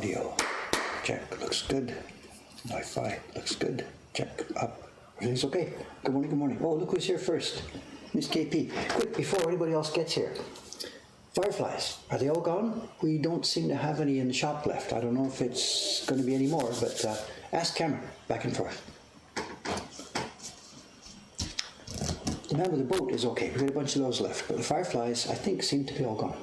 Audio. Check. Looks good. Wi-Fi. Looks good. Check. Up. Everything's okay. Good morning, good morning. Oh, look who's here first. Miss KP. Quick, before anybody else gets here. Fireflies. Are they all gone? We don't seem to have any in the shop left. I don't know if it's going to be any more, but ask Cameron. Back and forth. The man with the boat is okay. We've got a bunch of those left, but the fireflies, I think, seem to be all gone.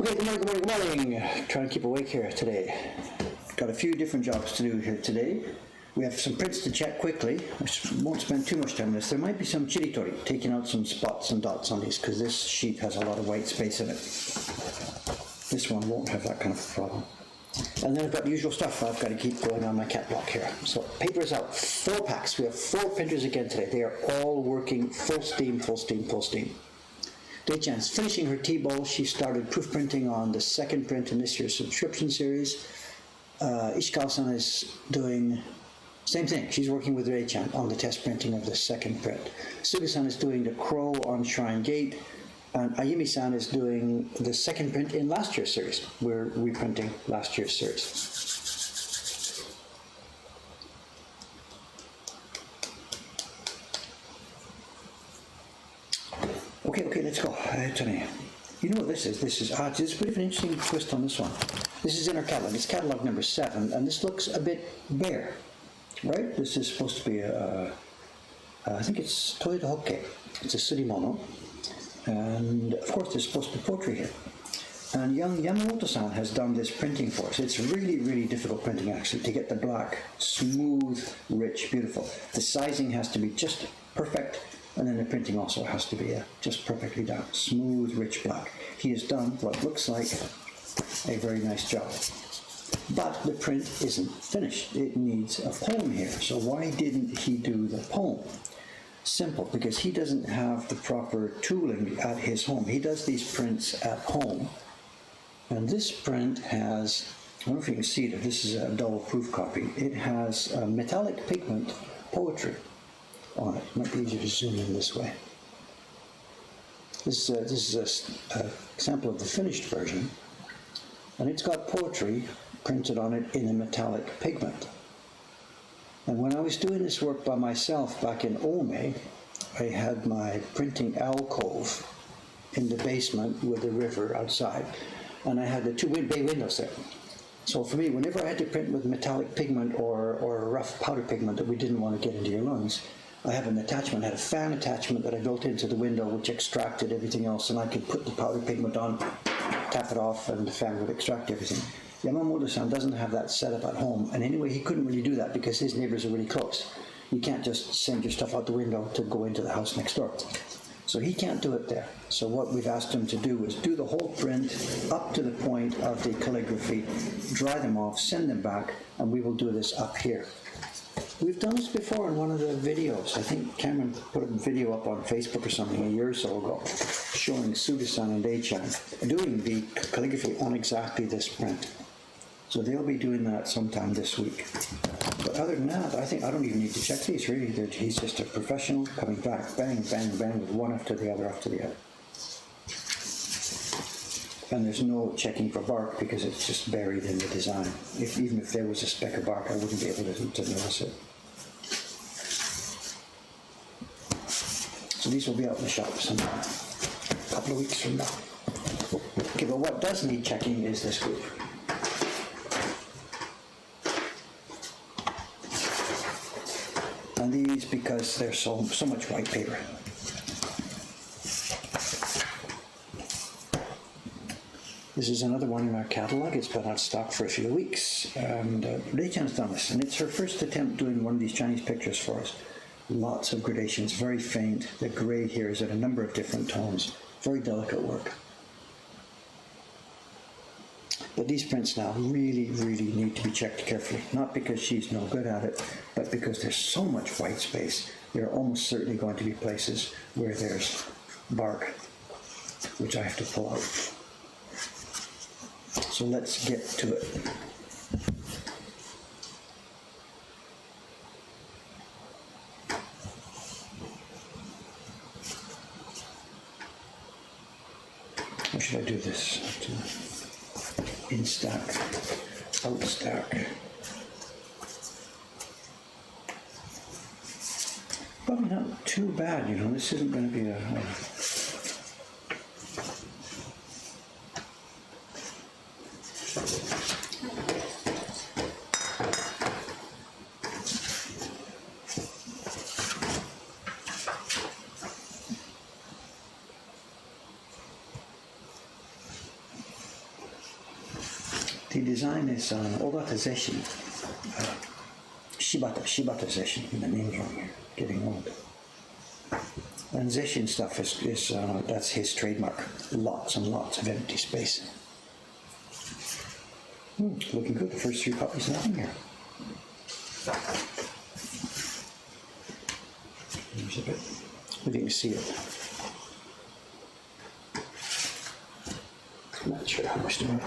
Okay, good morning, good morning, good morning. Trying to keep awake here today. Got a few different jobs to do here today. We have some prints to check quickly. I won't spend too much time on this. There might be some chiritori, taking out some spots and dots on these, because this sheet has a lot of white space in it. This one won't have that kind of a problem. And then I've got the usual stuff I've got to keep going on my cat block here. So paper is out, 4 packs. We have 4 printers again today. They are all working full steam, full steam, full steam. Dei-chan's finishing her T-bowl. She started proof printing on the second print in this year's subscription series. Ishikawa-san is doing same thing. She's working with Dei-chan on the test printing of the second print. Suga-san is doing the crow on Shrine Gate. And Ayumi-san is doing the second print in last year's series. We're reprinting last year's series. Okay, let's go. You know what this is? This is a bit of an interesting twist on this one. This is in our catalog. It's catalog number 7, and this looks a bit bare, right? This is supposed to be I think it's Neko Hakkei. It's a surimono. And of course there's supposed to be poetry here. And young Yamamoto-san has done this printing for us. It's really, really difficult printing actually, to get the black smooth, rich, beautiful. The sizing has to be just perfect, and then the printing also has to be just perfectly done. Smooth, rich black. He has done what looks like a very nice job. But the print isn't finished. It needs a poem here. So why didn't he do the poem? Simple, because he doesn't have the proper tooling at his home. He does these prints at home. And this print has, I don't know if you can see it, this is a double proof copy. It has metallic pigment poetry on it. It might be easier to zoom in this way. This is a sample of the finished version. And it's got poetry printed on it in a metallic pigment. And when I was doing this work by myself back in Ome, I had my printing alcove in the basement with the river outside, and I had the 2 bay windows there. So for me, whenever I had to print with metallic pigment or a rough powder pigment that we didn't want to get into your lungs, I have an attachment, I had a fan attachment that I built into the window which extracted everything else, and I could put the powder pigment on, tap it off, and the fan would extract everything. Yamamoto-san doesn't have that set up at home, and anyway, he couldn't really do that because his neighbors are really close. You can't just send your stuff out the window to go into the house next door. So he can't do it there. So what we've asked him to do is do the whole print up to the point of the calligraphy, dry them off, send them back, and we will do this up here. We've done this before in one of the videos. I think Cameron put a video up on Facebook or something a year or so ago, showing Suga-san and Dei-chan doing the calligraphy on exactly this print. So they'll be doing that sometime this week. But other than that, I don't even need to check these really. He's just a professional coming back, bang, bang, bang, with one after the other after the other. And there's no checking for bark because it's just buried in the design. Even if there was a speck of bark, I wouldn't be able to notice it. So these will be out in the shop sometime, a couple of weeks from now. Okay, but what does need checking is this group. And these, because there's so much white paper. This is another one in our catalog. It's been out of stock for a few weeks. And Dei-chan's done this, and it's her first attempt doing one of these Chinese pictures for us. Lots of gradations, very faint. The gray here is at a number of different tones. Very delicate work. But these prints now really, really need to be checked carefully. Not because she's no good at it, but because there's so much white space. There are almost certainly going to be places where there's bark, which I have to pull out. So let's get to it. How should I do this? in stack, out stack. Probably not too bad, you know, this isn't going to be a the design is Ogata Zeshin, Shibata Zeshin, the name's wrong here, getting old. And Zeshin stuff is that's his trademark, lots and lots of empty space. Looking good, the first 3 copies nothing here. Here's a bit, but you can see it. I'm not sure how much to do.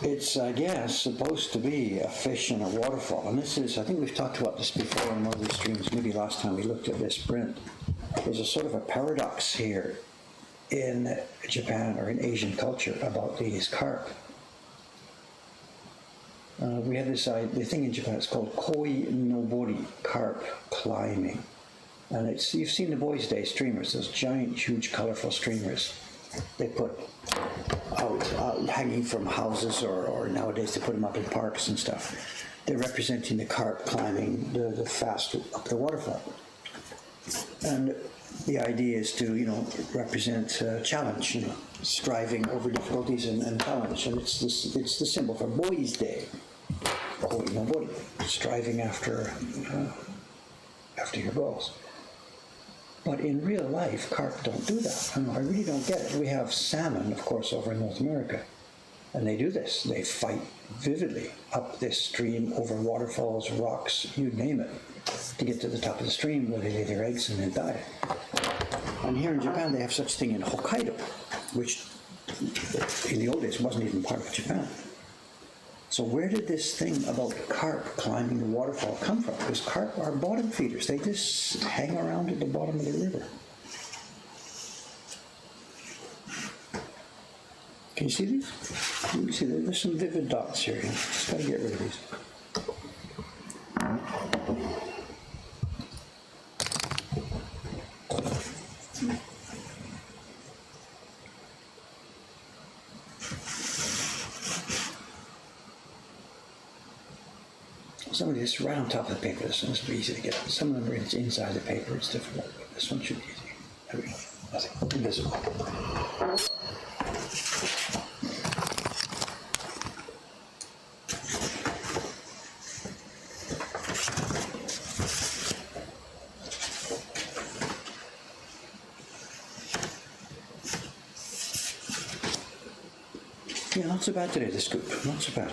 It's, I guess, supposed to be a fish in a waterfall. And this is, I think we've talked about this before in one of these streams, maybe last time we looked at this print. There's a sort of a paradox here in Japan or in Asian culture about these carp. We have this, the thing in Japan, it's called koi nobori, carp climbing. And it's, you've seen the Boys' Day streamers, those giant, huge, colorful streamers they put out hanging from houses, or nowadays they put them up in parks and stuff. They're representing the carp climbing the fast up the waterfall. And the idea is to, you know, represent challenge, you know, striving over difficulties and challenge. And it's the symbol for Boys' Day. Koi nobori, striving after your goals. But in real life, carp don't do that. I really don't get it. We have salmon, of course, over in North America, and they do this. They fight vividly up this stream, over waterfalls, rocks, you name it, to get to the top of the stream where they lay their eggs and then die. And here in Japan, they have such thing in Hokkaido, which in the old days wasn't even part of Japan. So where did this thing about carp climbing the waterfall come from? Because carp are bottom feeders. They just hang around at the bottom of the river. Can you see these? You can see there's some vivid dots here. Just got to get rid of these. Some of these right on top of the paper. This one's easy to get. Some of them are inside the paper. It's difficult. But this one should be easy. There we go. Nothing. Invisible. Yeah, not so bad today, the scoop. Not so bad.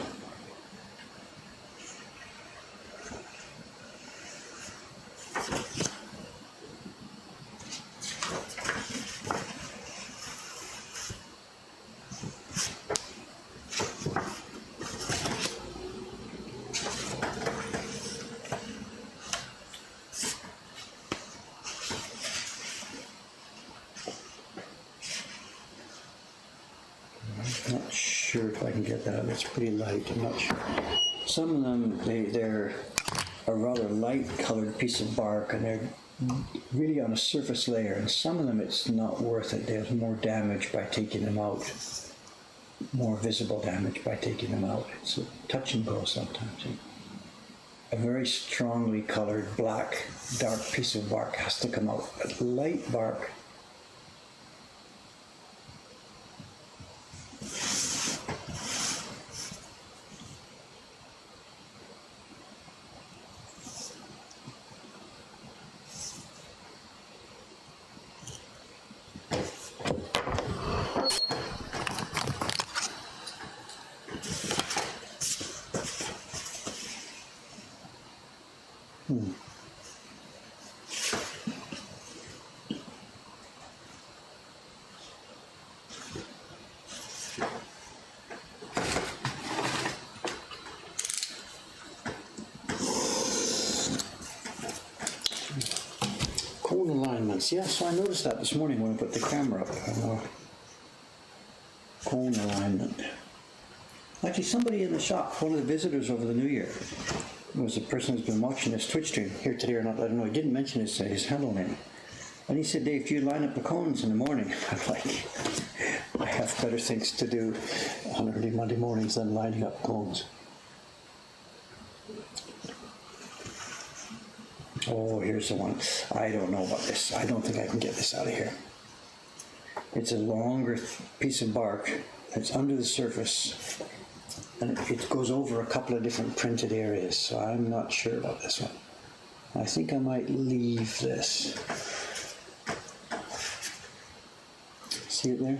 I'm not sure if I can get that out. It's pretty light. I'm not sure. Some of them, they're a rather light colored piece of bark, and they're really on a surface layer. And some of them, it's not worth it. There's more damage by taking them out. More visible damage by taking them out. It's a touch and go sometimes. A very strongly colored black, dark piece of bark has to come out. But light bark, cone alignments. Yeah, so I noticed that this morning when I put the camera up. cone alignment. Actually, somebody in the shop, one of the visitors over the New Year, was a person who's been watching this Twitch stream here today or not, I don't know, he didn't mention his handle name. And he said, Dave, if you line up the cones in the morning, I'm like, I have better things to do on early Monday mornings than lining up cones. Oh, here's the one. I don't know about this. I don't think I can get this out of here. It's a longer piece of bark that's under the surface, and it goes over a couple of different printed areas, so I'm not sure about this one. I think I might leave this. See it there?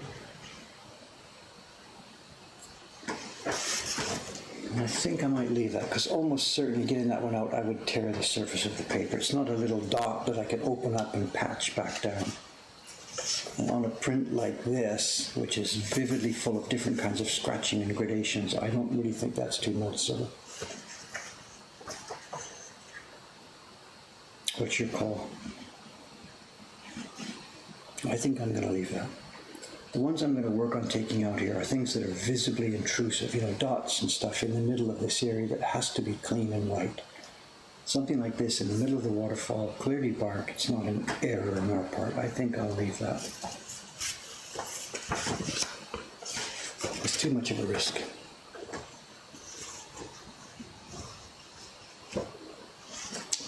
I think I might leave that, because almost certainly getting that one out, I would tear the surface of the paper. It's not a little dot that I can open up and patch back down. And on a print like this, which is vividly full of different kinds of scratching and gradations, I don't really think that's too noticeable. What's your call? I think I'm going to leave that. The ones I'm going to work on taking out here are things that are visibly intrusive, you know, dots and stuff in the middle of this area that has to be clean and white. Something like this in the middle of the waterfall, clearly bark, it's not an error on our part. I think I'll leave that. It's too much of a risk.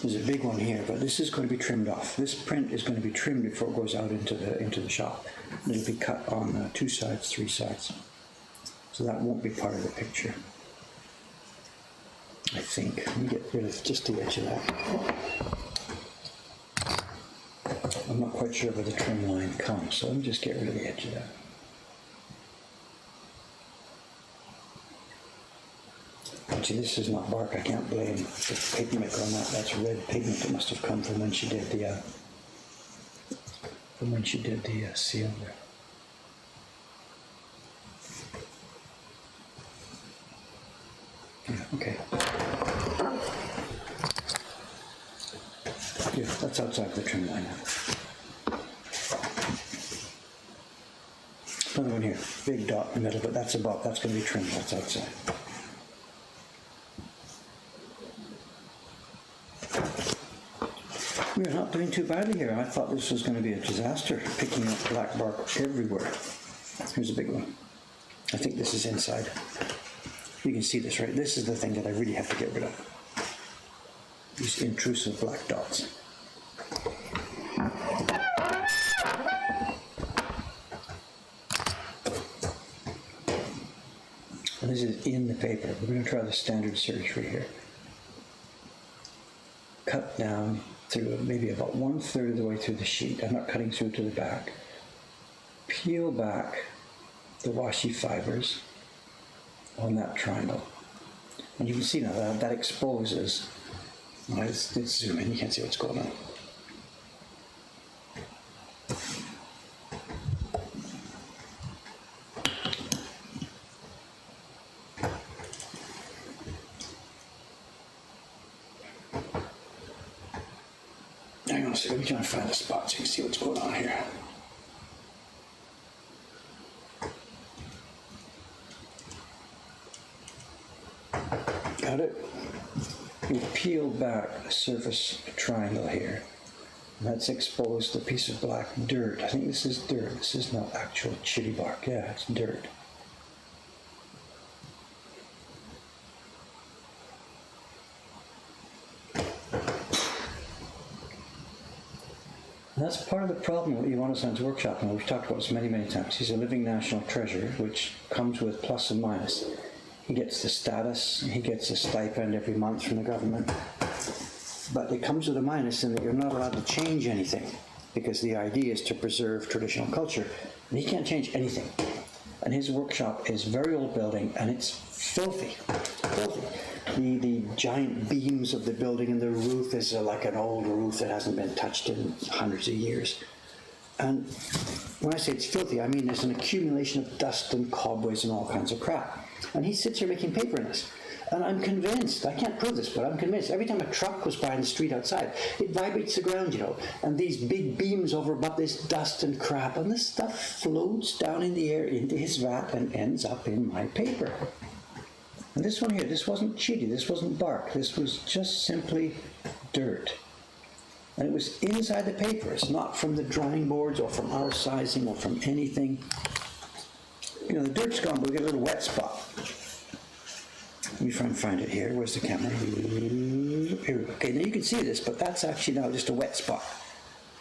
There's a big one here, but this is going to be trimmed off. This print is going to be trimmed before it goes out into the shop. It'll be cut on 2 sides, 3 sides. So that won't be part of the picture. I think. Let me get rid of just the edge of that. I'm not quite sure where the trim line comes, so let me just get rid of the edge of that. Actually, this is not bark. I can't blame the paper maker on that. That's red pigment that must have come from when she did the seal there. Yeah, okay. Yeah, that's outside the trim line. Another one here, big dot in the middle, but that's above. That's going to be trimmed. That's outside. We're not doing too badly here. I thought this was going to be a disaster, picking up black bark everywhere. Here's a big one. I think this is inside. You can see this, right? This is the thing that I really have to get rid of. These intrusive black dots. And this is in the paper. We're going to try the standard surgery here. Cut down through maybe about 1/3 of the way through the sheet. I'm not cutting through to the back. Peel back the washi fibers on that triangle. And you can see now that exposes. Let's zoom in, you can't see what's going on. Hang on a second, let me try and find a spot so you can see what's going on here. Got it? We peel back the surface triangle here. And that's exposed a piece of black dirt. I think this is dirt. This is not actual chili bark. Yeah, it's dirt. And that's part of the problem with Iwano-san's workshop, and we've talked about this many, many times. He's a living national treasure, which comes with plus and minus. He gets the status, he gets a stipend every month from the government. But it comes with a minus in that you're not allowed to change anything, because the idea is to preserve traditional culture. And he can't change anything. And his workshop is a very old building, and it's filthy, filthy. The giant beams of the building, and the roof is like an old roof that hasn't been touched in hundreds of years. And when I say it's filthy, I mean there's an accumulation of dust and cobwebs and all kinds of crap. And he sits here making paper in this. And I'm convinced, I can't prove this, but I'm convinced, every time a truck goes by in the street outside, it vibrates the ground, you know, and these big beams over above this dust and crap, and this stuff floats down in the air into his vat and ends up in my paper. And this one here, this wasn't chitty, this wasn't bark, this was just simply dirt. And it was inside the paper. It's not from the drying boards or from our sizing or from anything. You know, the dirt's gone, but we get a little wet spot. Let me try and find it here. Where's the camera? Here we go. Okay, now you can see this, but that's actually now just a wet spot.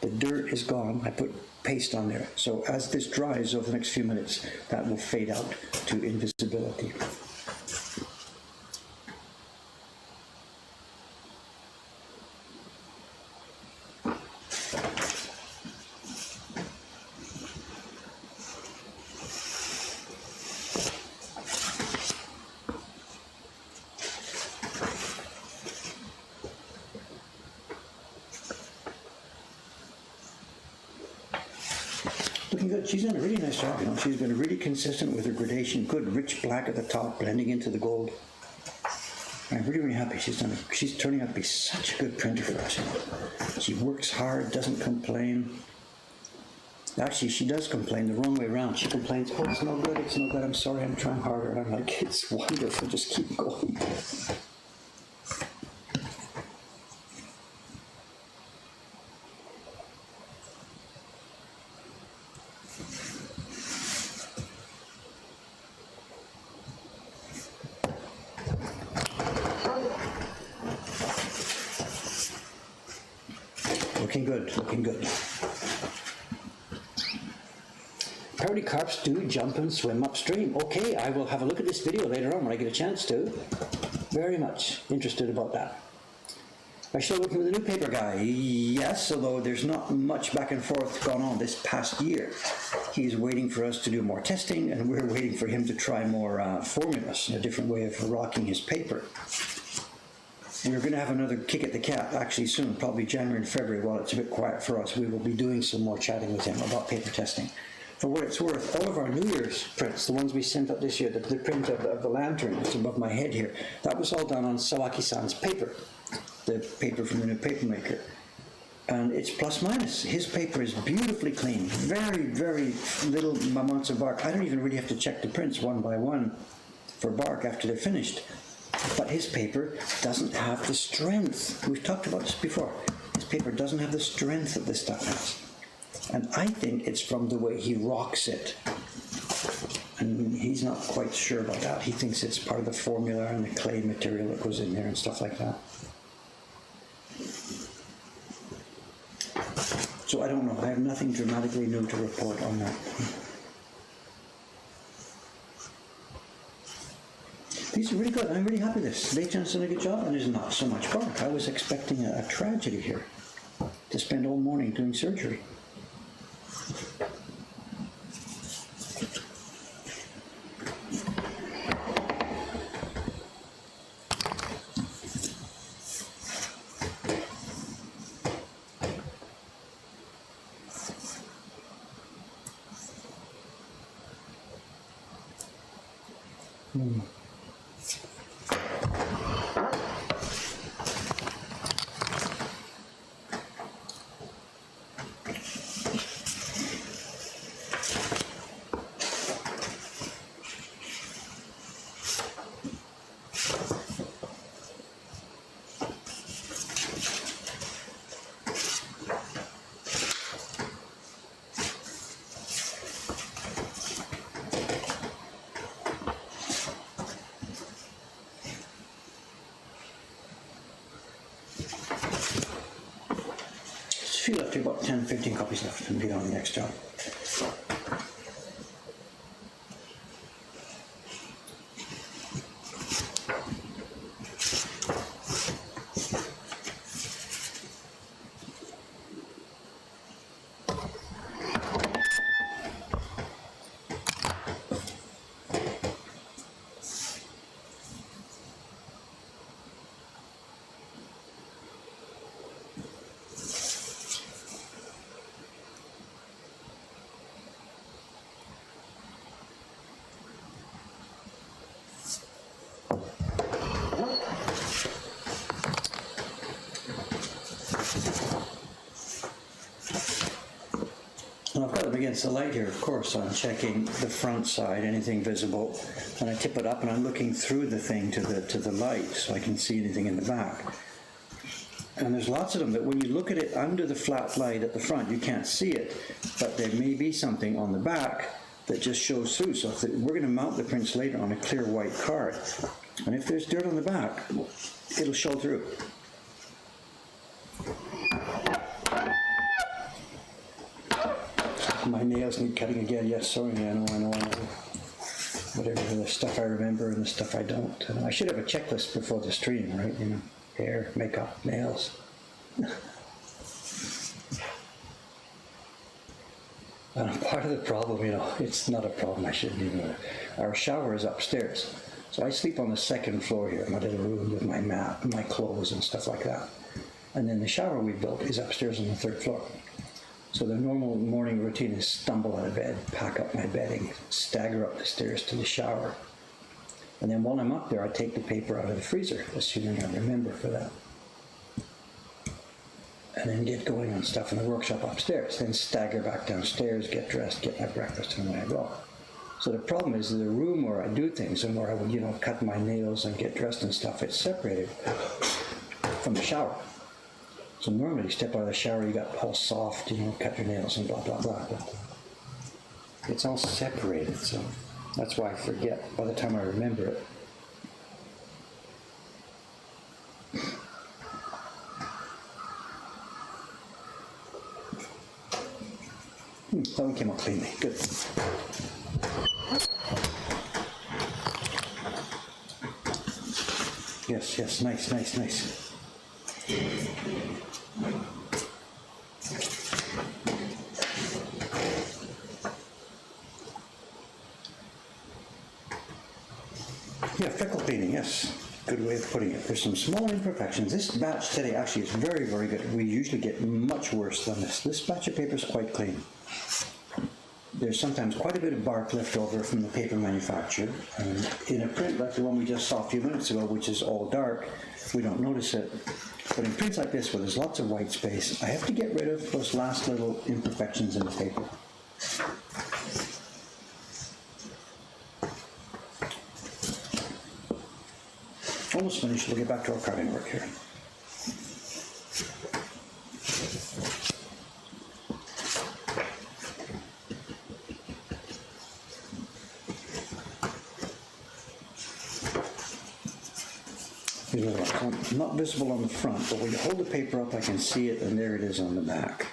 The dirt is gone. I put paste on there. So as this dries over the next few minutes, that will fade out to invisibility. Looking good. She's done a really nice job, you know. She's been really consistent with her gradation. Good rich black at the top, blending into the gold. I'm really, really happy. She's turning out to be such a good printer for us, you know. She works hard, doesn't complain. Actually, she does complain the wrong way around. She complains, oh, it's no good, I'm sorry, I'm trying harder. And I'm like, it's wonderful, just keep going. Looking good, looking good. Apparently carps do jump and swim upstream. Okay, I will have a look at this video later on when I get a chance to. Very much interested about that. Are you still working with a new paper guy? Yes, although there's not much back and forth gone on this past year. He's waiting for us to do more testing, and we're waiting for him to try more formulas, a different way of rocking his paper. We're going to have another kick at the cat actually soon, probably January and February, while it's a bit quiet for us. We will be doing some more chatting with him about paper testing. For what it's worth, all of our New Year's prints, the ones we sent up this year, the print of the lantern that's above my head here, that was all done on Sawaki-san's paper, the paper from the new paper maker. And it's plus minus. His paper is beautifully clean, very, very little amounts of bark. I don't even really have to check the prints one by one for bark after they're finished. But his paper doesn't have the strength. We've talked about this before. His paper doesn't have the strength that this stuff has. And I think it's from the way he rocks it. And he's not quite sure about that. He thinks it's part of the formula and the clay material that goes in there and stuff like that. So I don't know. I have nothing dramatically new to report on that. These are really good. I'm really happy with this. Leighton's done a good job, and there's not so much bark. I was expecting a tragedy here, to spend all morning doing surgery. Few left here, about 10, 15 copies left, and get on the next job. against the light here, of course, I'm checking the front side, anything visible, and I tip it up and I'm looking through the thing to the light so I can see anything in the back. And there's lots of them that when you look at it under the flat light at the front, you can't see it, but there may be something on the back that just shows through. So if we're going to mount the prints later on a clear white card, and if there's dirt on the back, it'll show through. My nails need cutting again. Yes, sorry, I know. Whatever the stuff I remember and the stuff I don't. I should have a checklist before the stream, right? You know, hair, makeup, nails. And part of the problem, you know, it's not a problem. I shouldn't even. Our shower is upstairs, so I sleep on the second floor here, my little room with my mat, my clothes, and stuff like that. And then the shower we built is upstairs on the third floor. So the normal morning routine is stumble out of bed, pack up my bedding, stagger up the stairs to the shower. And then while I'm up there, I take the paper out of the freezer, assuming I remember for that. And then get going on stuff in the workshop upstairs. Then stagger back downstairs, get dressed, get my breakfast, and away I go. So the problem is the room where I do things and where I would, you know, cut my nails and get dressed and stuff, it's separated from the shower. So normally you step out of the shower, you got all soft, you know, cut your nails and blah, blah, blah. But it's all separated, so that's why I forget by the time I remember it. That one came out cleanly, good. Yes, nice. Yeah, freckle cleaning, yes. Good way of putting it. There's some small imperfections. This batch today actually is very, very good. We usually get much worse than this. This batch of paper is quite clean. There's sometimes quite a bit of bark left over from the paper manufacturer. And in a print like the one we just saw a few minutes ago, which is all dark, we don't notice it. But in prints like this, where there's lots of white space, I have to get rid of those last little imperfections in the paper. Almost finished. We'll get back to our carving work here. Not visible on the front, but when you hold the paper up, I can see it, and there it is on the back.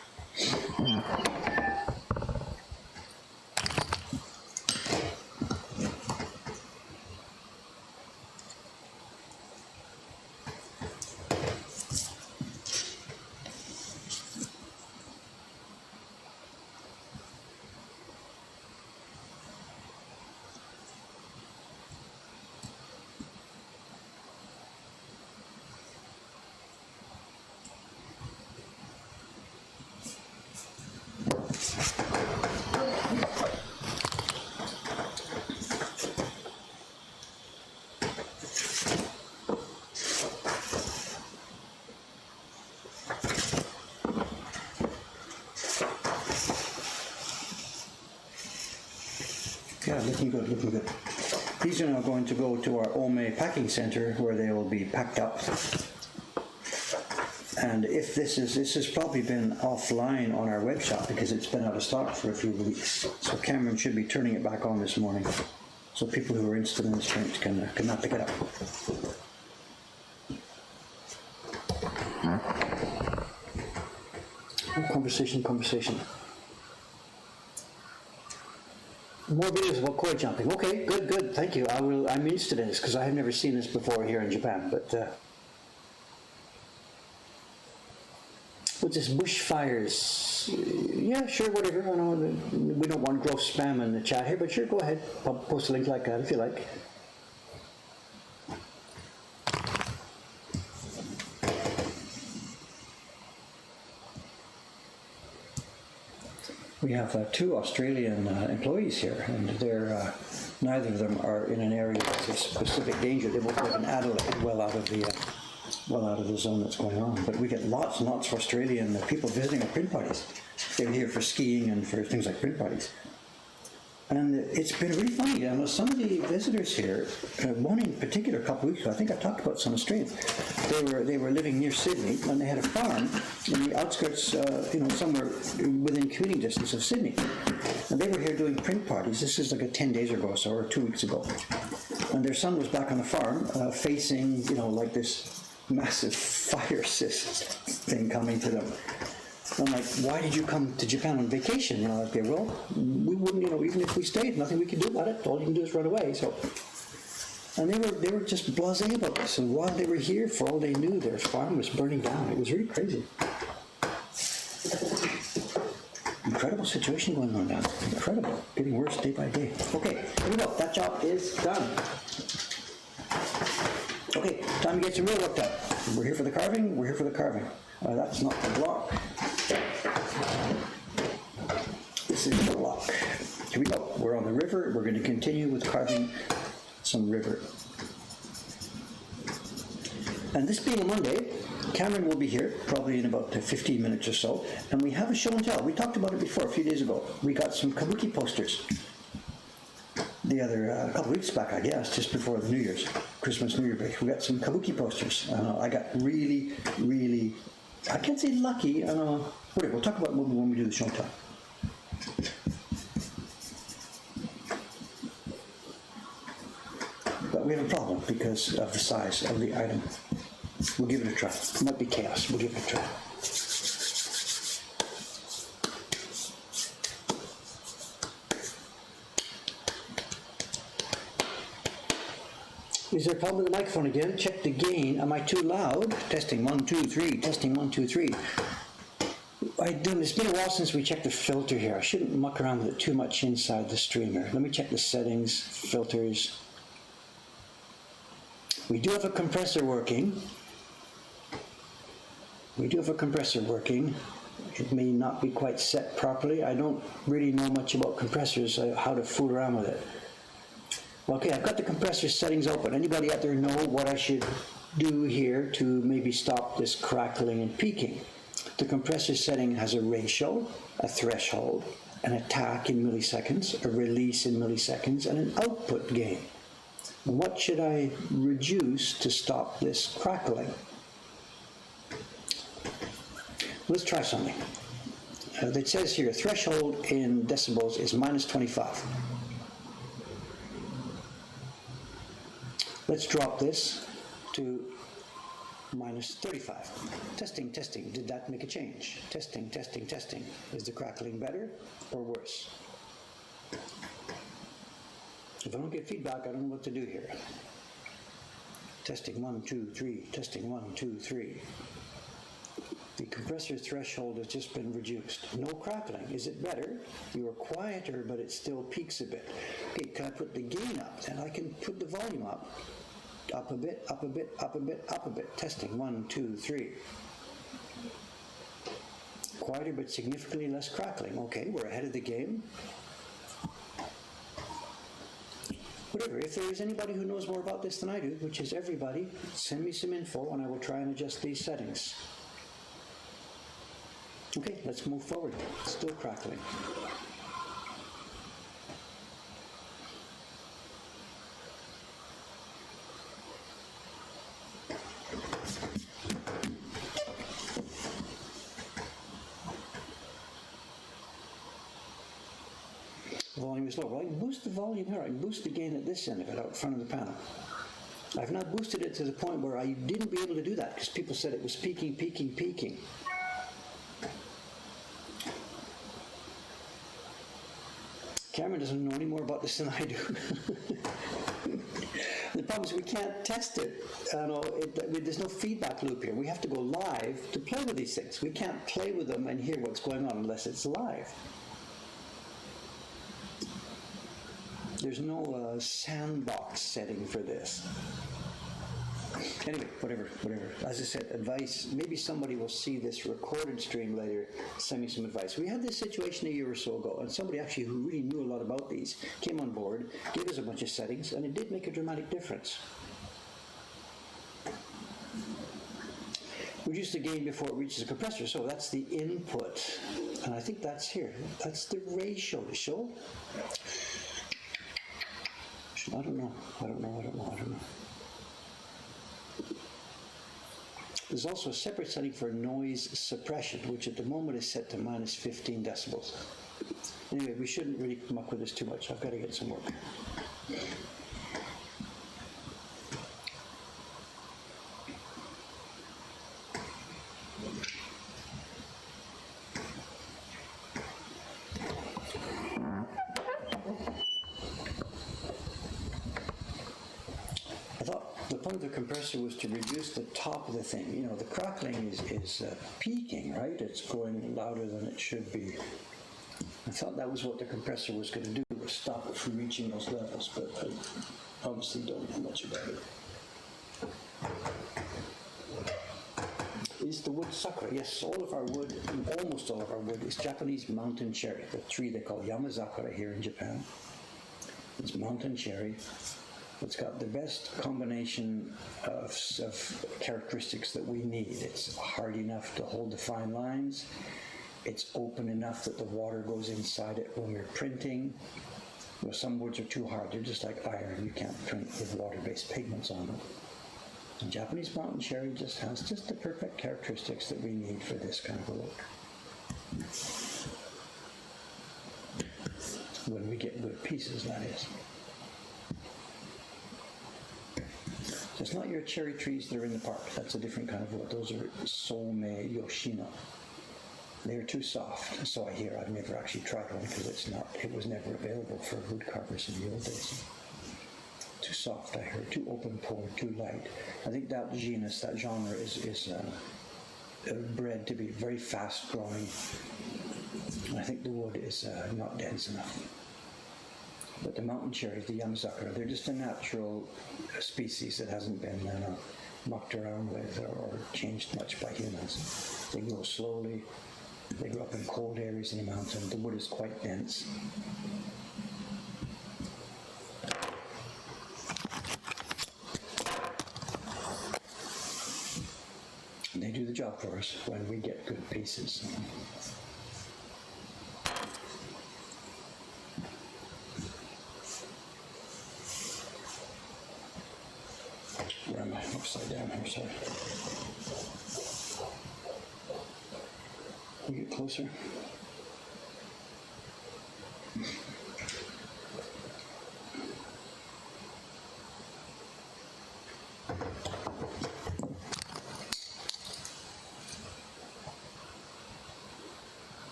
Yeah, looking good. These are now going to go to our Ome packing center where they will be packed up. And if this has probably been offline on our web shop because it's been out of stock for a few weeks. So Cameron should be turning it back on this morning. So people who are interested in this print can now pick it up. Oh, conversation. More videos about koi jumping. Okay, good. Thank you. I'm interested in this because I have never seen this before here in Japan. But with this bushfires, yeah, sure, whatever. I know we don't want gross spam in the chat here, but sure, go ahead. I'll post a link like that if you like. We have two Australian employees here, and they're neither of them are in an area that's of specific danger. They both live in Adelaide, well out of the well out of the zone that's going on. But we get lots and lots of Australian people visiting our print parties. They're here for skiing and for things like print parties. And it's been really funny. I know some of the visitors here, one in particular a couple of weeks ago, I think I talked about some Australians. They were living near Sydney, and they had a farm in the outskirts, somewhere within commuting distance of Sydney. And they were here doing print parties. This is like 10 days ago or so, or 2 weeks ago. And their son was back on the farm, facing, like this massive fire thing coming to them. I'm like, why did you come to Japan on vacation? Okay, well, we wouldn't, even if we stayed, nothing we could do about it. All you can do is run away. So, and they were just blasé about this. And while they were here, for all they knew, their farm was burning down. It was really crazy. Incredible situation going on now. Incredible. Getting worse day by day. Okay, here we go. That job is done. Okay, time to get some real work done. We're here for the carving. We're here for the carving. That's not the block. This is the block. Here we go. We're on the river. We're going to continue with carving some river. And this being a Monday, Cameron will be here probably in about 15 minutes or so. And we have a show and tell. We talked about it before a few days ago. We got some kabuki posters. A couple of weeks back, I guess, just before the New Year's, Christmas, New Year break. We got some kabuki posters. I got really, really, I can't say lucky. Whatever, we'll talk about it when we do the show and tell. But we have a problem because of the size of the item. We'll give it a try. It might be chaos. We'll give it a try. Is there a problem with the microphone again? Check the gain. Am I too loud? Testing 1, 2, 3. Testing 1, 2, 3. It's been a while since we checked the filter here. I shouldn't muck around with it too much inside the streamer. Let me check the settings, filters. We do have a compressor working. It may not be quite set properly. I don't really know much about compressors, how to fool around with it. Okay, I've got the compressor settings open. Anybody out there know what I should do here to maybe stop this crackling and peaking? The compressor setting has a ratio, a threshold, an attack in milliseconds, a release in milliseconds, and an output gain. What should I reduce to stop this crackling? Let's try something. It says here, threshold in decibels is -25. Let's drop this to -35. Testing, testing. Did that make a change? Testing, testing, testing. Is the crackling better or worse? If I don't get feedback, I don't know what to do here. Testing 1, 2, 3. Testing 1, 2, 3. The compressor threshold has just been reduced. No crackling. Is it better? You are quieter, but it still peaks a bit. Okay, can I put the gain up? And I can put the volume up. Up a bit, up a bit, up a bit, up a bit. Testing 1, 2, 3. Quieter, but significantly less crackling. Okay, we're ahead of the game. Whatever, if there is anybody who knows more about this than I do, which is everybody, send me some info and I will try and adjust these settings. Okay, let's move forward. Still crackling. The volume is low. Well, I can boost the volume here. I can boost the gain at this end of it, out front of the panel. I've not boosted it to the point where I didn't be able to do that because people said it was peaking, peaking, peaking. Cameron doesn't know any more about this than I do. The problem is we can't test it. There's no feedback loop here. We have to go live to play with these things. We can't play with them and hear what's going on unless it's live. There's no sandbox setting for this. Anyway, whatever. As I said, advice. Maybe somebody will see this recorded stream later, send me some advice. We had this situation a year or so ago, and somebody actually who really knew a lot about these came on board, gave us a bunch of settings, and it did make a dramatic difference. reduce the gain before it reaches the compressor. So that's the input. And I think that's here. That's the ratio to show. I don't know. There's also a separate setting for noise suppression, which at the moment is set to minus 15 decibels. Anyway, we shouldn't really come up with this too much. I've got to get some work. The compressor was to reduce the top of the thing. You know, the crackling is peaking, right? It's going louder than it should be. I thought that was what the compressor was going to do, was stop it from reaching those levels, but I obviously don't know much about it. Is the wood sakura? Yes, all of our wood, almost all of our wood, is Japanese mountain cherry, the tree they call Yamazakura here in Japan. It's mountain cherry. It's got the best combination of characteristics that we need. It's hard enough to hold the fine lines. It's open enough that the water goes inside it when we're printing. Well, some woods are too hard. They're just like iron. You can't print with water-based pigments on them. And Japanese mountain cherry just has just the perfect characteristics that we need for this kind of a look. When we get good pieces, that is. So it's not your cherry trees that are in the park. That's a different kind of wood. Those are Somei Yoshino. They're too soft, so I hear. I've never actually tried one because it was never available for wood carvers in the old days. Too soft, I heard. Too open pored, too light. I think that genus, that genre is bred to be very fast growing. I think the wood is not dense enough. But the mountain cherries, the Yamazakura, they're just a natural species that hasn't been mucked around with or changed much by humans. They grow slowly. They grow up in cold areas in the mountain. The wood is quite dense. And they do the job for us when we get good pieces. Where am I? Upside down here, sorry. Can you get closer?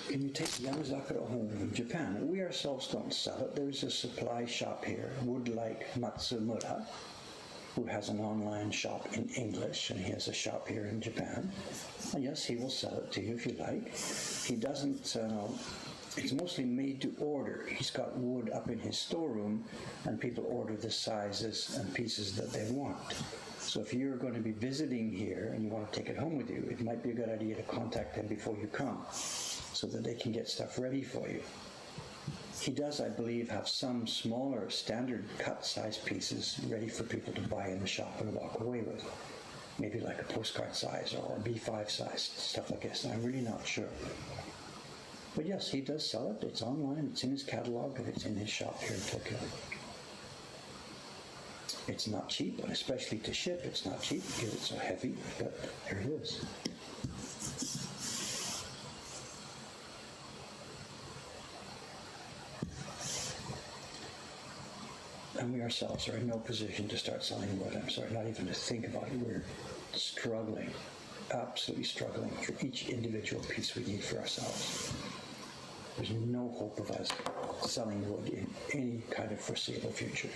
Can you take Yamazakura home in Japan? We ourselves don't sell it. There's a supply shop here, Woodlight Matsumura, who has an online shop in English, and he has a shop here in Japan. And yes, he will sell it to you if you like. He doesn't, it's mostly made to order. He's got wood up in his storeroom, and people order the sizes and pieces that they want. So if you're going to be visiting here and you want to take it home with you, it might be a good idea to contact them before you come, so that they can get stuff ready for you. He does, I believe, have some smaller standard cut size pieces ready for people to buy in the shop and walk away with. Maybe like a postcard size or a B5 size, stuff like this. I'm really not sure. But yes, he does sell it. It's online. It's in his catalog, and it's in his shop here in Tokyo. It's not cheap, and especially to ship, it's not cheap because it's so heavy, but there it is. And we ourselves are in no position to start selling wood. I'm sorry, not even to think about it. We're struggling, absolutely struggling for each individual piece we need for ourselves. There's no hope of us selling wood in any kind of foreseeable future.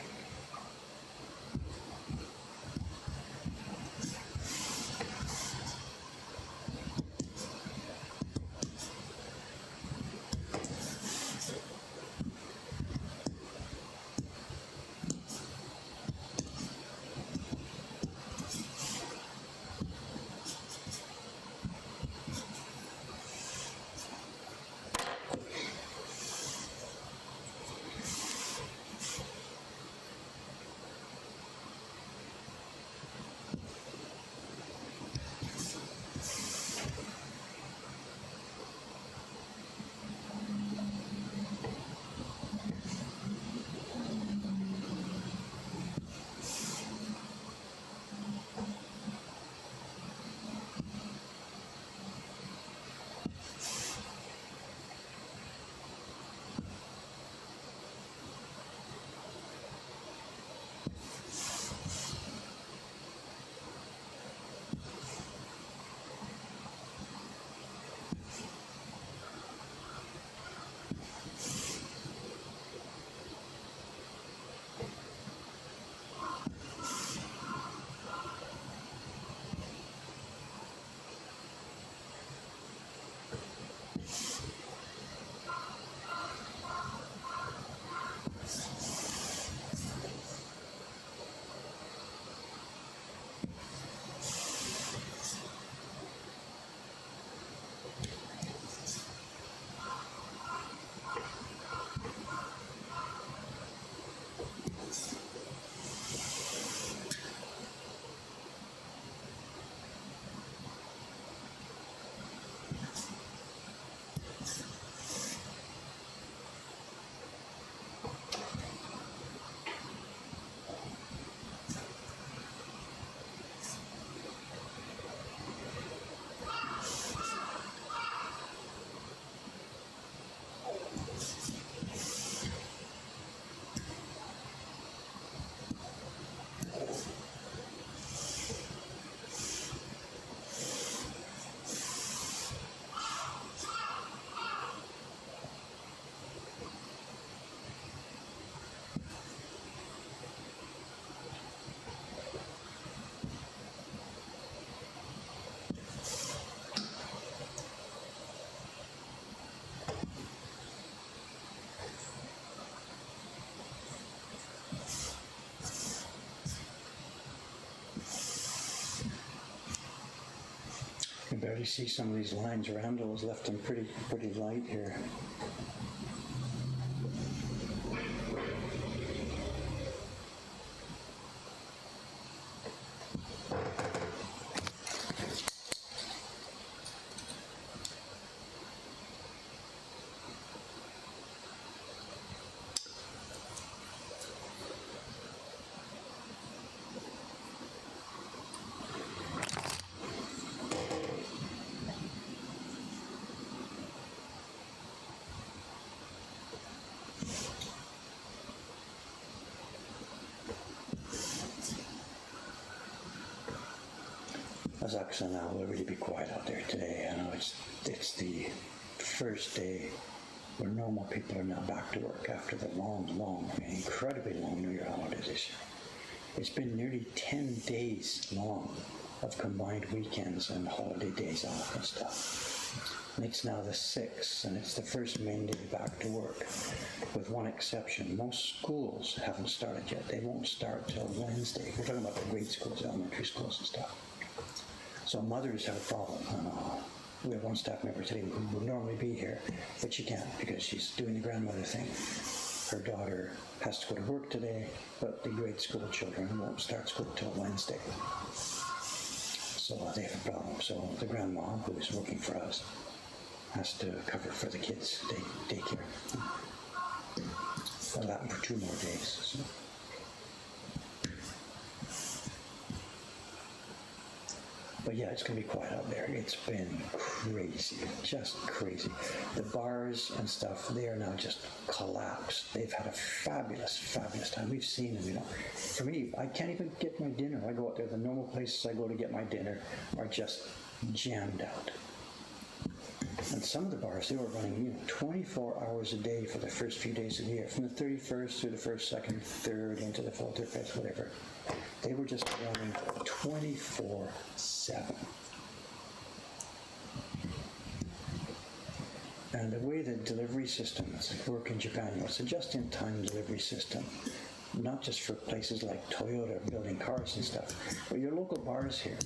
already see some of these lines. Randall has left them pretty light here. Actually, now will really be quiet out there today. I know it's the first day where normal people are now back to work after the long, incredibly long New Year holiday this year. It's been nearly 10 days long of combined weekends and holiday days off and stuff. And it's now the 6th, and it's the first main day back to work, with one exception. Most schools haven't started yet. They won't start till Wednesday. We're talking about the grade schools, elementary schools and stuff. So mothers have a problem. We have one staff member today who would normally be here, but she can't because she's doing the grandmother thing. Her daughter has to go to work today, but the grade school children won't start school till Wednesday. So they have a problem. So the grandma, who is working for us, has to cover for the kids' daycare. That'll happen for 2 more days. So. But yeah, it's going to be quiet out there. It's been crazy, just crazy. The bars and stuff, they are now just collapsed. They've had a fabulous time. We've seen them, For me, I can't even get my dinner. I go out there, the normal places I go to get my dinner are just jammed out. And some of the bars, they were running 24 hours a day for the first few days of the year, from the 31st through the 1st, 2nd, 3rd, into the 4th or 5th, whatever. They were just running 24/7. And the way the delivery systems work in Japan, it's a just-in-time delivery system, not just for places like Toyota building cars and stuff, but your local bars here.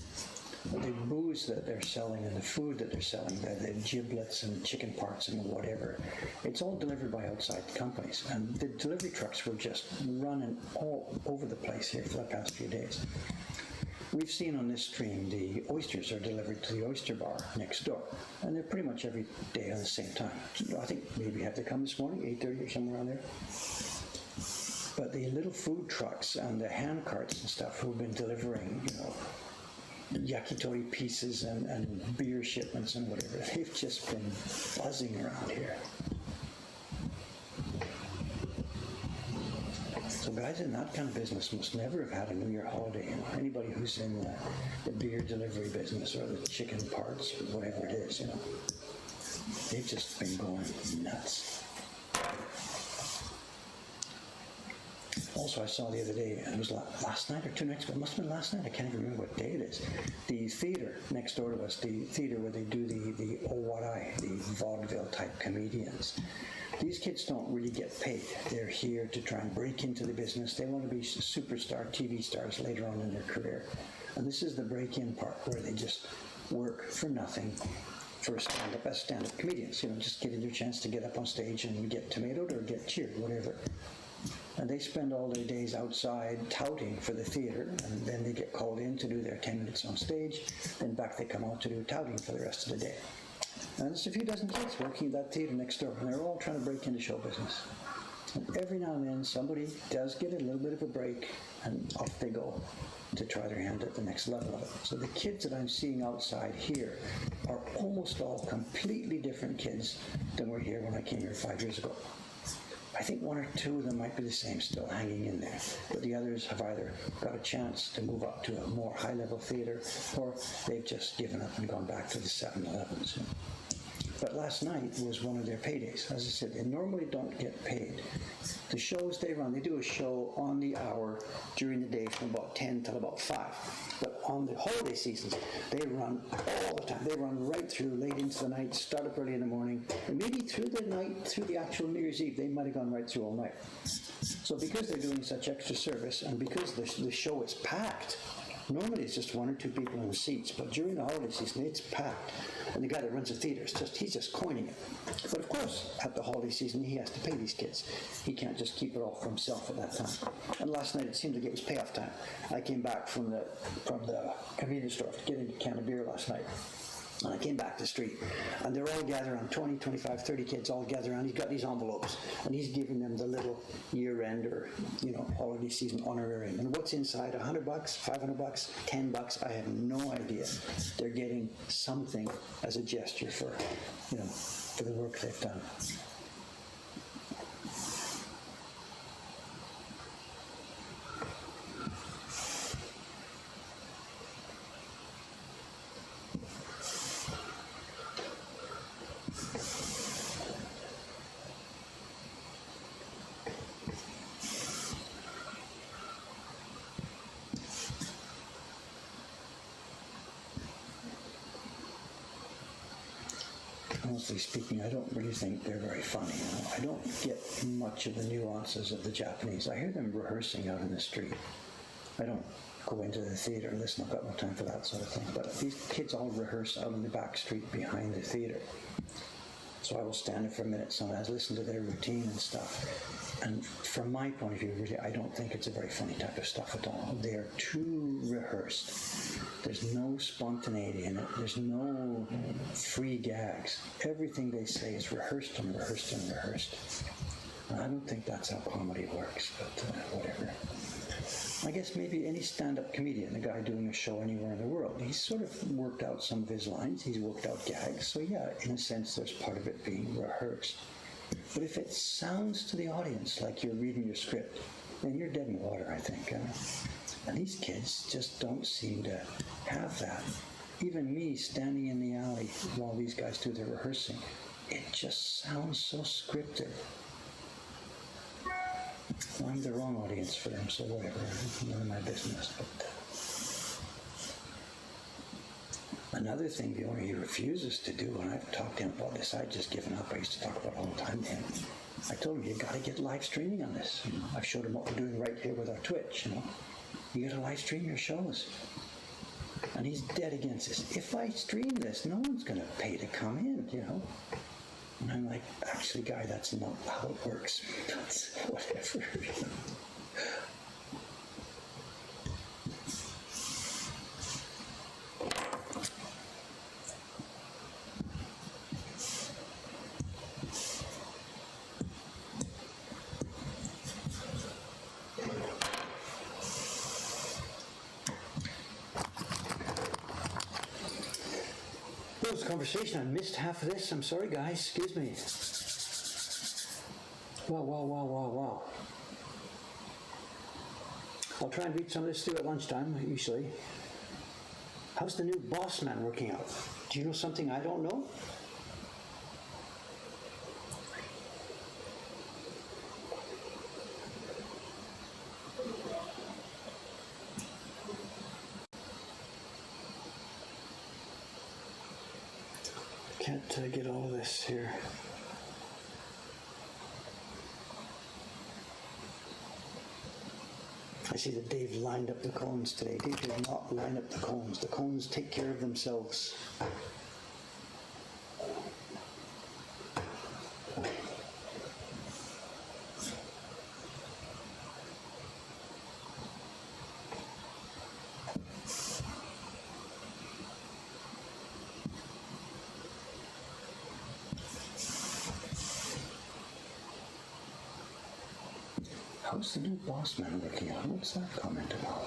The booze that they're selling and the food that they're selling, the giblets and chicken parts and whatever, it's all delivered by outside companies. And the delivery trucks were just running all over the place here for the past few days. We've seen on this stream the oysters are delivered to the oyster bar next door. And they're pretty much every day on the same time. I think maybe had to come this morning, 8:30 or somewhere around there. But the little food trucks and the hand carts and stuff who've been delivering, yakitori pieces and beer shipments and whatever, they've just been buzzing around here. So guys in that kind of business must never have had a New Year holiday. Anybody who's in the beer delivery business or the chicken parts or whatever it is, they've just been going nuts. Also, I saw the other day, and it was last night or 2 nights ago, it must have been last night, I can't even remember what day it is, the theater next door to us, the theater where they do the owarai, the vaudeville type comedians. These kids don't really get paid. They're here to try and break into the business. They want to be superstar TV stars later on in their career. And this is the break-in part where they just work for nothing for stand-up comedians, just getting their chance to get up on stage and get tomatoed or get cheered, whatever. And they spend all their days outside touting for the theater, and then they get called in to do their 10 minutes on stage, then back they come out to do touting for the rest of the day. And there's a few dozen kids working at that theater next door, and they're all trying to break into show business. And every now and then somebody does get a little bit of a break, and off they go to try their hand at the next level of it. So the kids that I'm seeing outside here are almost all completely different kids than were here when I came here 5 years ago. I think 1 or 2 of them might be the same, still hanging in there. But the others have either got a chance to move up to a more high-level theater, or they've just given up and gone back to the 7-Elevens. But last night was one of their paydays. As I said, they normally don't get paid. The shows they run, they do a show on the hour during the day from about 10 till about 5. But on the holiday seasons, they run all the time. They run right through, late into the night, start up early in the morning, and maybe through the night, through the actual New Year's Eve, they might have gone right through all night. So because they're doing such extra service, and because the show is packed, Normally it's just one or two people in the seats, but during the holiday season it's packed. And the guy that runs the theater, he's just coining it. But of course, at the holiday season, he has to pay these kids. He can't just keep it all for himself at that time. And last night it seemed like it was payoff time. I came back from the convenience store to get a can of beer last night. And I came back to the street, and they're all gathered around, 20, 25, 30 kids all gathered around. He's got these envelopes, and he's giving them the little year-end or, holiday season honorarium. And what's inside? $100, $500, $10? I have no idea. They're getting something as a gesture for the work they've done. Honestly speaking, I don't really think they're very funny. I don't get much of the nuances of the Japanese. I hear them rehearsing out in the street. I don't go into the theater and listen. I've got no time for that sort of thing. But these kids all rehearse out in the back street behind the theater. So I will stand there for a minute sometimes, listen to their routine and stuff. And from my point of view, really, I don't think it's a very funny type of stuff at all. They are too rehearsed. There's no spontaneity in it. There's no free gags. Everything they say is rehearsed and rehearsed and rehearsed. And I don't think that's how comedy works, but whatever. I guess maybe any stand-up comedian, a guy doing a show anywhere in the world, he's sort of worked out some of his lines, he's worked out gags, so yeah, in a sense there's part of it being rehearsed. But if it sounds to the audience like you're reading your script, then you're dead in the water, I think. And these kids just don't seem to have that. Even me standing in the alley while these guys do their rehearsing, it just sounds so scripted. Well, I'm the wrong audience for them, so whatever. None of my business. But another thing the owner, he refuses to do, and I've talked to him about this. I'd just given up. I used to talk about it all the time to him. I told him, you got to get live streaming on this. I've showed him what we're doing right here with our Twitch. You got to live stream your shows. And he's dead against this. If I stream this, no one's going to pay to come in, And I'm like, actually, guy, that's not how it works. That's whatever. Conversation. I missed half of this. I'm sorry, guys. Excuse me. Wow. I'll try and read some of this through at lunchtime, usually. How's the new boss man working out? Do you know something I don't know? Can't get all of this here. I see that Dave lined up the cones today. Dave did not line up the cones. The cones take care of themselves. How's the new boss man working out? What's that comment about?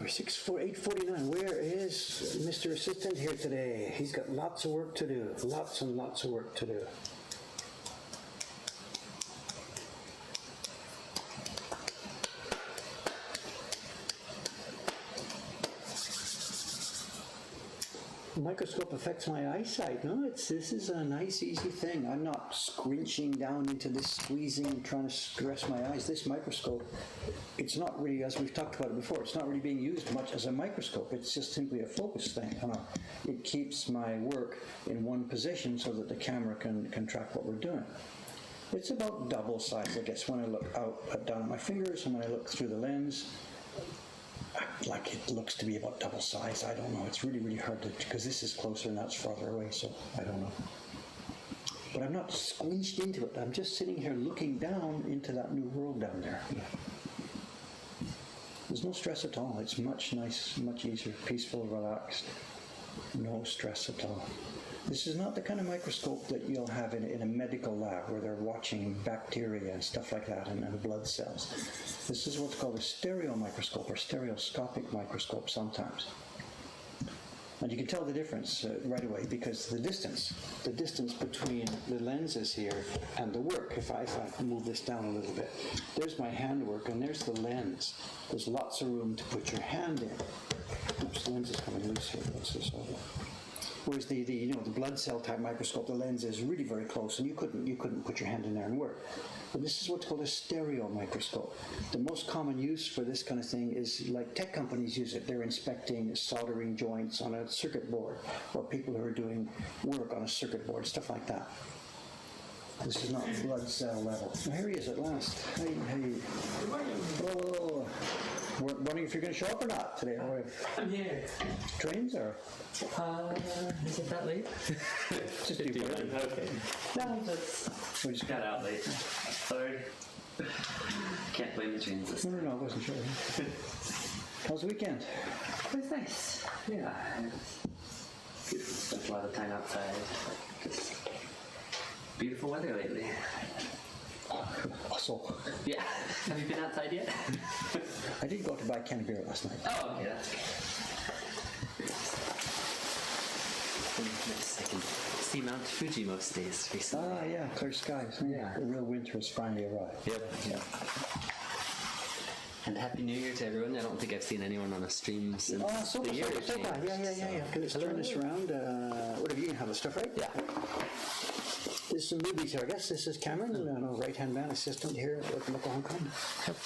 we're 8:49. Where is Mr. Assistant here today? He's got lots of work to do. Lots and lots of work to do. The microscope affects my eyesight. No, this is a nice, easy thing. I'm not squinching down into this, squeezing, trying to stress my eyes. This microscope, it's not really, as we've talked about it before, it's not really being used much as a microscope. It's just simply a focus thing. It keeps my work in one position so that the camera can track what we're doing. It's about double size, I guess, when I look down at my fingers and when I look through the lens. Like it looks to be about double size. I don't know. It's really, really hard to, because this is closer and that's farther away, so I don't know. But I'm not squeezed into it. I'm just sitting here looking down into that new world down there. There's no stress at all. It's much easier, peaceful, relaxed. No stress at all. This is not the kind of microscope that you'll have in a medical lab where they're watching bacteria and stuff like that and blood cells. This is what's called a stereo microscope or stereoscopic microscope sometimes. And you can tell the difference right away because the distance between the lenses here and the work, if I move this down a little bit, there's my handwork and there's the lens. There's lots of room to put your hand in. Oops, the lens is coming loose here. What's this over? Whereas the blood cell type microscope, the lens is really very close, and you couldn't put your hand in there and work. But this is what's called a stereo microscope. The most common use for this kind of thing is like tech companies use it. They're inspecting soldering joints on a circuit board, or people who are doing work on a circuit board, stuff like that. This is not blood cell level. Well, here he is at last. Hey. Good morning. Whoa. Wondering if you're going to show up or not today. I'm here. Trains or? Is it that late? Just do it. Okay. No, we just got out late. Sorry. Can't blame the trains this time. No, I wasn't sure. How's the weekend? It was nice. Yeah. Beautiful. Spent a lot of time outside. Just beautiful weather lately. Hustle. Yeah. Have you been outside yet? I did go to buy a can of beer last night. Oh, okay, that's good. Nice. I can see Mount Fuji most days recently. Ah, yeah, clear skies. Yeah. The real winter has finally arrived. Yep. And Happy New Year to everyone. I don't think I've seen anyone on a stream since So the year far. changed. Yeah. Let's turn this around. Whatever, you can have the stuff, right? Yeah. There's some newbies here, I guess. This is Cameron, right-hand man assistant here at Neko Hakkei. Yep.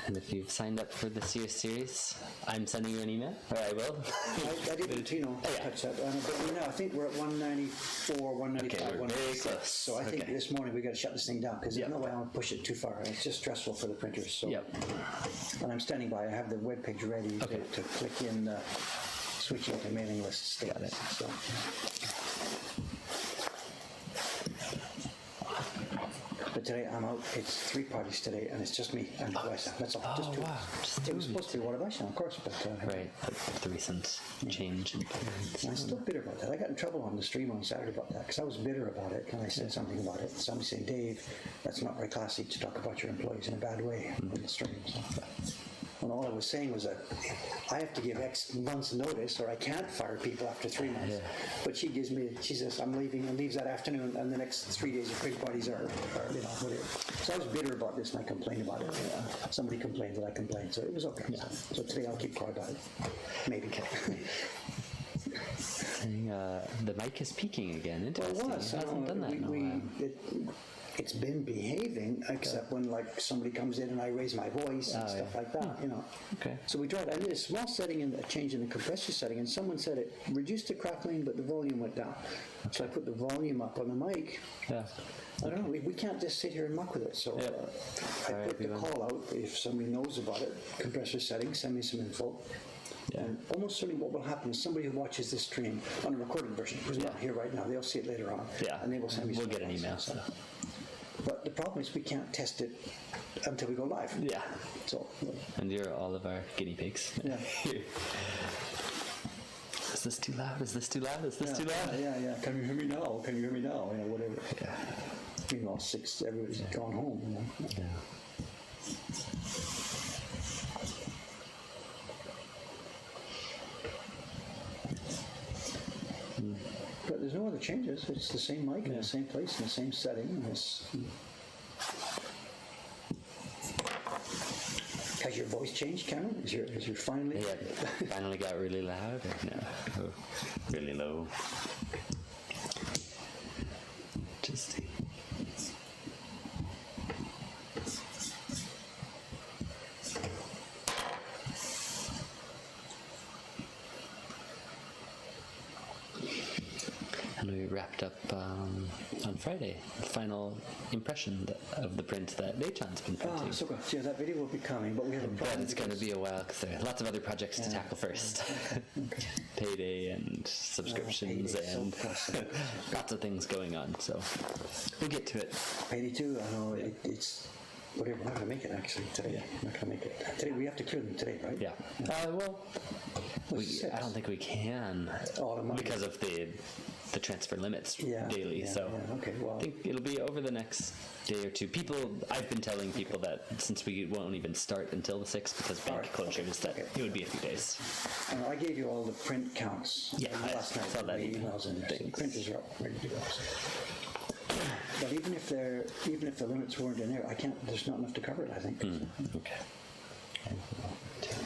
And if you've signed up for this year's series, I'm sending you an email, or I will. I didn't, touch that. But I think we're at 194, 195, Okay, we're very close. So I think this morning we got to shut this thing down because there's no way I want to push it too far. It's just stressful for the printers. So. Yep. And I'm standing by. I have the web page ready to click in, switch into mailing list status. Got it. So. But today I'm out. It's 3 parties today, and it's just me and Waishan. That's all. Just two. Wow. It was supposed to be one of Waishan, of course, but Right, but the recent change in plans. I'm still bitter about that. I got in trouble on the stream on Saturday about that because I was bitter about it, and I said something about it. Somebody said, "Dave, that's not very classy to talk about your employees in a bad way on the stream." So, and all I was saying was that I have to give X months notice or I can't fire people after 3 months. Yeah. But she says, I'm leaving, and leaves that afternoon, and the next 3 days of print parties are whatever. So I was bitter about this, and I complained about it. Somebody complained that I complained, so it was okay. Yeah. So today I'll keep quiet about it. Maybe. The mic is peaking again. Interesting. Well, it was. It hasn't done that in a while. It's been behaving, except when like somebody comes in and I raise my voice and stuff like that, Okay. So we tried. I did a small setting and a change in the compressor setting, and someone said it reduced the crackling, but the volume went down. So I put the volume up on the mic. Yeah. I don't know. We can't just sit here and muck with it. So I put the call out if somebody knows about it. Compressor settings. Send me some info. Yeah. And almost certainly what will happen is somebody who watches this stream on a recorded version, who's not here right now, they'll see it later on. Yeah. And they will send me. We'll get an email. So. But the problem is we can't test it until we go live. Yeah. So. And you're all of our guinea pigs. Yeah. Is this too loud? Is this too loud? Is this too loud? Yeah. Can you hear me now? Can you hear me now? Whatever. Yeah. Meanwhile, everybody's gone home. Yeah. there's no other changes. It's the same mic in the same place in the same setting. And has your voice changed, Cameron? Is your finally? Yeah, finally got really loud. Or no, really low. Just. And we wrapped up on Friday, the final impression of the print that Nachan's been printing. Oh, so good. Yeah, that video will be coming, but we have a problem. But it's going to be a while because there are lots of other projects to tackle first. Okay. Payday and subscriptions and lots of things going on. So we'll get to it. Payday 2, I know it's... Whatever, we're not going to make it actually today. Yeah. We're not going to make it. Today, we have to clear them today, right? Yeah. Well, I don't think we can because of the transfer limits daily. So okay, well, I think it'll be over the next day or two. I've been telling people that since we won't even start until the 6th because bank closures, that it would be a few days. I gave you all the print counts. Yeah, last night. saw that emails in there. So the printers are up, ready to go. But even if the limits weren't in there, there's not enough to cover it, I think. Okay.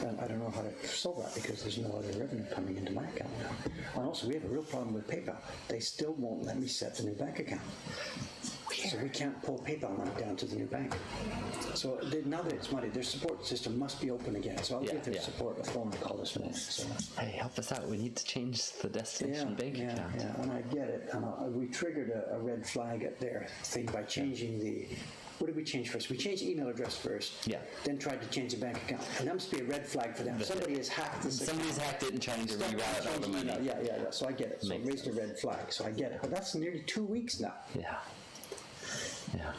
And I don't know how to solve that because there's no other revenue coming into my account now. And also, we have a real problem with PayPal. They still won't let me set the new bank account. So we can't pull PayPal money down to the new bank. So now that it's money, their support system must be open again. So I'll give their support a phone call this morning. So. Hey, help us out. We need to change the destination bank account. Yeah, and I get it. And we triggered a red flag at their thing by changing the... What did we change first? We changed email address first. Yeah. Then tried to change the bank account. And that must be a red flag for them. Somebody has hacked this account. Somebody's hacked it and trying to reroute all the money. Yeah. So I get it. So it raised a red flag. So I get it. But that's nearly 2 weeks now. Yeah. Yeah.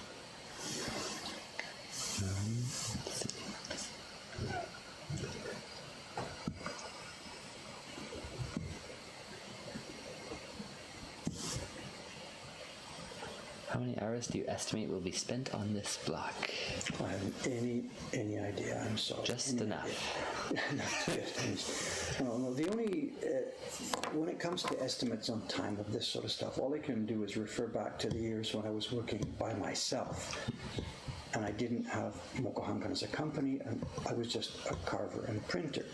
How many hours do you estimate will be spent on this block? I haven't any idea. I'm sorry. Just enough. No. The only when it comes to estimates on time of this sort of stuff, all I can do is refer back to the years when I was working by myself. And I didn't have Neko Hakkei as a company, and I was just a carver and a printer.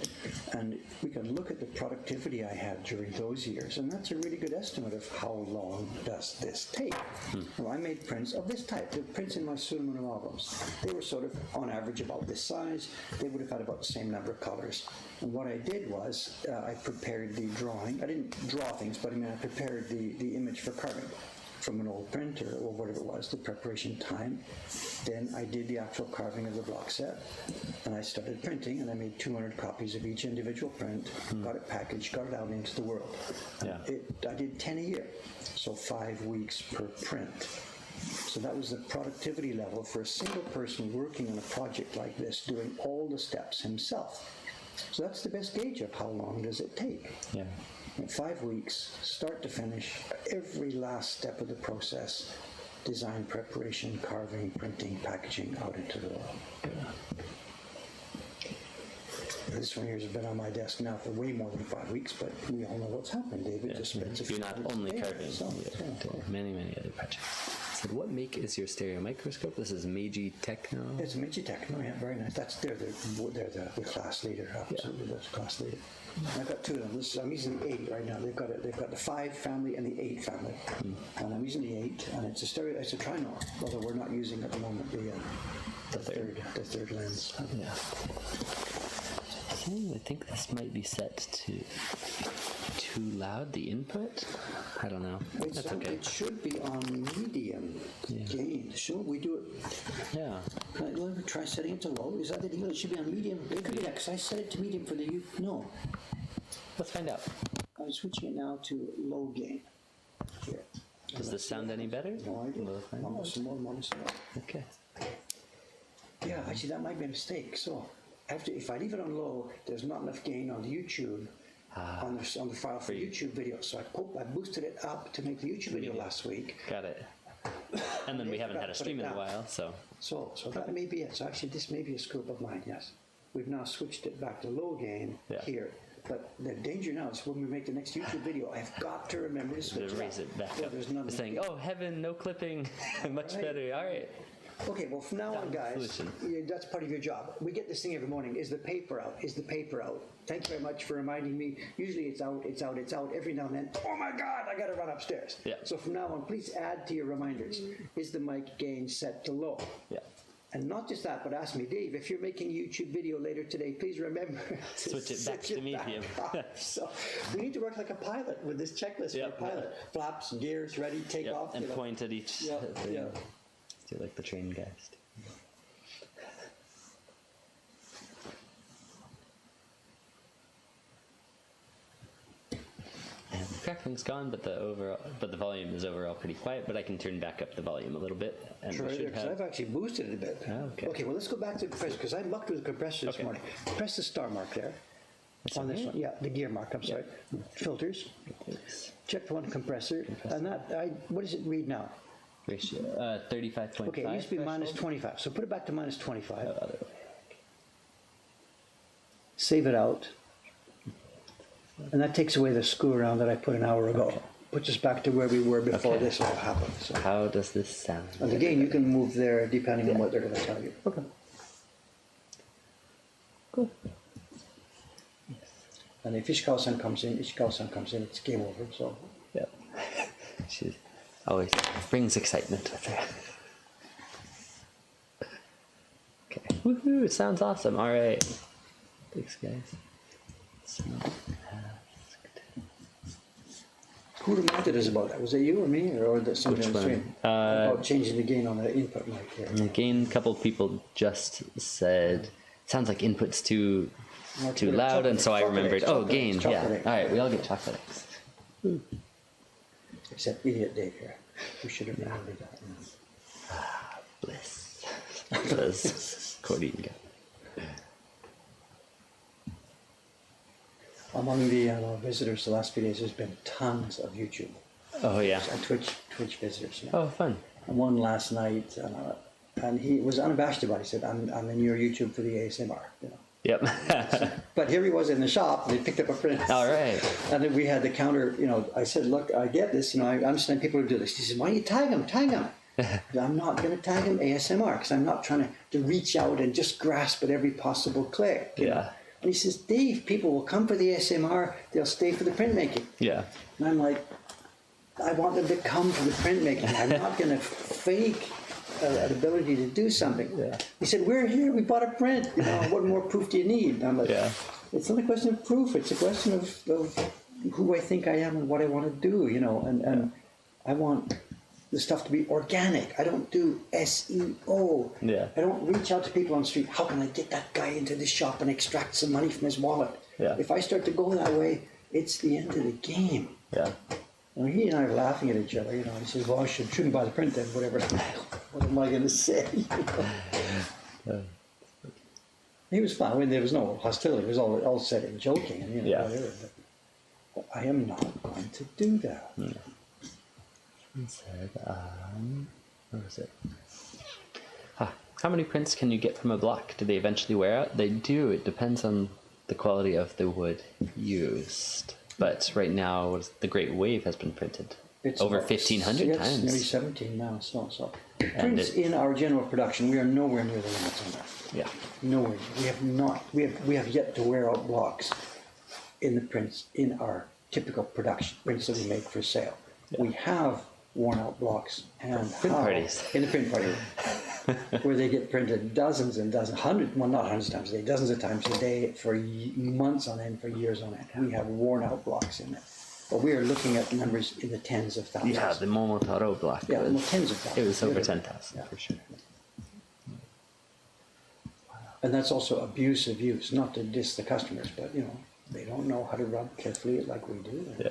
And we can look at the productivity I had during those years, and that's a really good estimate of how long does this take. Well, I made prints of this type, the prints in my Suleiman albums. They were sort of, on average, about this size. They would have had about the same number of colors. And what I did was, I prepared the drawing. I didn't draw things, but I prepared the image for carving from an old printer or whatever it was, the preparation time. Then I did the actual carving of the block set, and I started printing, and I made 200 copies of each individual print, got it packaged, got it out into the world. Yeah. I did 10 a year, so 5 weeks per print. So that was the productivity level for a single person working on a project like this, doing all the steps himself. So that's the best gauge of how long does it take. Yeah. 5 weeks, start to finish, every last step of the process, design, preparation, carving, printing, packaging, out into the world. This one here has been on my desk now for way more than 5 weeks, but we all know what's happened. David just spends a few You're not only carving, so, many other projects. So what make is your stereo microscope? This is Meiji Techno. It's a Meiji Techno, yeah, very nice. They're the class leader, absolutely, that's class leader. I've got 2 of them. I'm using the 8 right now. They've got the 5 family and the 8 family, and I'm using the 8, and it's a stereo. It's a Trinor, although we're not using at the moment the third lens. Yeah. I think this might be set to too loud, the input. I don't know. That's okay. It should be on medium gain. Shouldn't we do it? Yeah. Let me try setting it to low. Is that the deal? It should be on medium. It could be that because I set it to medium for the youth. No. Let's find out. I'm switching it now to low gain. Here. Does this sound any better? No idea. Some more. Okay. Yeah, actually, that might be a mistake. So, if I leave it on low, there's not enough gain on the YouTube. On the file for YouTube video. So I boosted it up to make the YouTube video last week. Got it. And then we haven't had a stream in a while, so. So that may be it. So actually this may be a scoop of mine, yes. We've now switched it back to low gain here. But the danger now is when we make the next YouTube video, I've got to remember to switch Raise it back so up. there's none Saying, oh, heaven, no clipping. Much Right. better. All right. Okay, well, from now on, guys, Solution. that's part of your job. We get this thing every morning. Is the paper out? Is the paper out? Thank you very much for reminding me. Usually it's out, it's out, it's out. Every now and then, oh my God, I got to run upstairs. Yeah. So from now on, please add to your reminders. Is the mic gain set to low? Yeah. And not just that, but ask me, Dave, if you're making a YouTube video later today, please remember to Switch it back to medium. So we need to work like a pilot with this checklist Yep. for a pilot. Flaps, gears, ready, take Yep. off. And you know. point at each Yep, thing. yep. Do like the train guys. And the crackling's gone, but the volume is overall pretty quiet. But I can turn back up the volume a little bit, and Try we there, should 'cause have. I've actually boosted it a bit. Oh, okay. Okay, well, let's go back to the compressor, because I mucked with the compressor this Okay. morning. Press the star mark there. That's On this okay. one, yeah, the gear mark, I'm sorry. Filters, Thanks. check one compressor, and that, what does it read now? Ratio 35.5. Okay, it used to be minus threshold. 25, so put it back to minus 25. Other way. Save it out. And that takes away the screw around that I put an hour ago. Okay. Puts us back to where we were before Okay. this all happened. So. How does this sound? And again, you can move there depending on what they're going to tell you. Okay. Cool. And if Ishikawa-san comes in, it's game over. So Yep. She always brings excitement with her. Okay. Woohoo! It sounds awesome. All right. Thanks, guys. Someone asked. who reminded us about that? Was it you or me, or that somebody Which on the one? stream? About changing the gain on the input mic here. Again, a couple of people just said, sounds like input's too loud, and so I remembered. Oh, gain. Yeah. All right, we all get chocolate eggs. Except idiot Dave here. We should have remembered that. Bliss. Says Codeine guy. Among the visitors the last few days, there's been tons of YouTube Oh yeah. and Twitch visitors. Yeah. Oh, fun. And one last night, and he was unabashed about it. He said, I'm in your YouTube for the ASMR. You know. Yep. But here he was in the shop, and he picked up a print. All right. And then we had the counter, I said, look, I get this, I understand people who do this. He said, why don't you tag him? I'm not going to tag him ASMR, because I'm not trying to reach out and just grasp at every possible click. you know. Yeah. And he says, Dave, people will come for the ASMR, they'll stay for the printmaking. Yeah. And I'm like, I want them to come for the printmaking. I'm not going to fake an ability to do something. Yeah. He said, we're here, we bought a print. What more proof do you need? And I'm like, Yeah. it's not a question of proof. It's a question of who I think I am and what I want to do, and I want the stuff to be organic. I don't do SEO. Yeah. I don't reach out to people on the street. How can I get that guy into the shop and extract some money from his wallet? Yeah. If I start to go that way, it's the end of the game. Yeah. And he and I were laughing at each other, He says, well, I shouldn't buy the print then, whatever. What am I going to say? He was fine. I mean, there was no hostility. It was all said in joking and, Yeah. whatever. But I am not going to do that. He said, where was it? How many prints can you get from a block? Do they eventually wear out? They do. It depends on the quality of the wood used. But right now, the Great Wave has been printed It's over about 1,500 nearly times. 17 now. So And prints in our general production, we are nowhere near the limits on that. Yeah. Nowhere. We have not. We have yet to wear out blocks in the prints in our typical production prints that we make for sale. Yeah. We have worn out blocks and Print parties. in the print party where they get printed dozens and dozens, not hundreds of times a day, dozens of times a day for months on end, for years on end. We have worn out blocks in there. But we are looking at numbers in the tens of thousands. Yeah, the Momotaro block. Yeah, was, well, tens of thousands. It was over Literally. 10,000 Yeah. for sure. And that's also abusive use, not to diss the customers, but they don't know how to rub carefully like we do. Yeah.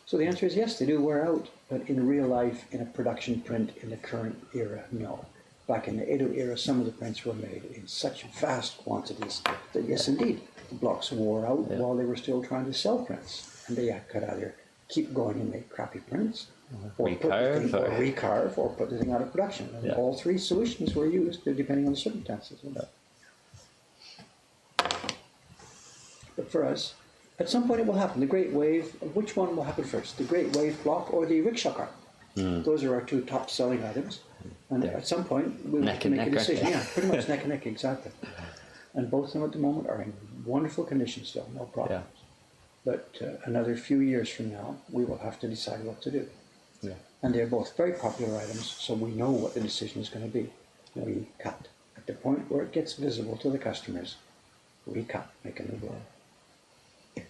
So the answer is yes, they do wear out, but in real life, in a production print in the current era, no. Back in the Edo era, some of the prints were made in such vast quantities that yes, indeed, the blocks wore out while they were still trying to sell prints. And they could either keep going and make crappy prints, or recarve, or put the thing out of production. And all three solutions were used depending on the circumstances. But But for us, at some point it will happen. The Great Wave, which one will happen first? The Great Wave block or the rickshaw cart? Those are our two top selling items. And at some point we will have to make a decision. Yeah, pretty much neck and neck, exactly. And both of them at the moment are in wonderful condition still, no problems. But another few years from now, we will have to decide what to do. Yeah. And they're both very popular items, so we know what the decision is going to be. We cut. At the point where it gets visible to the customers, we cut, make a new block.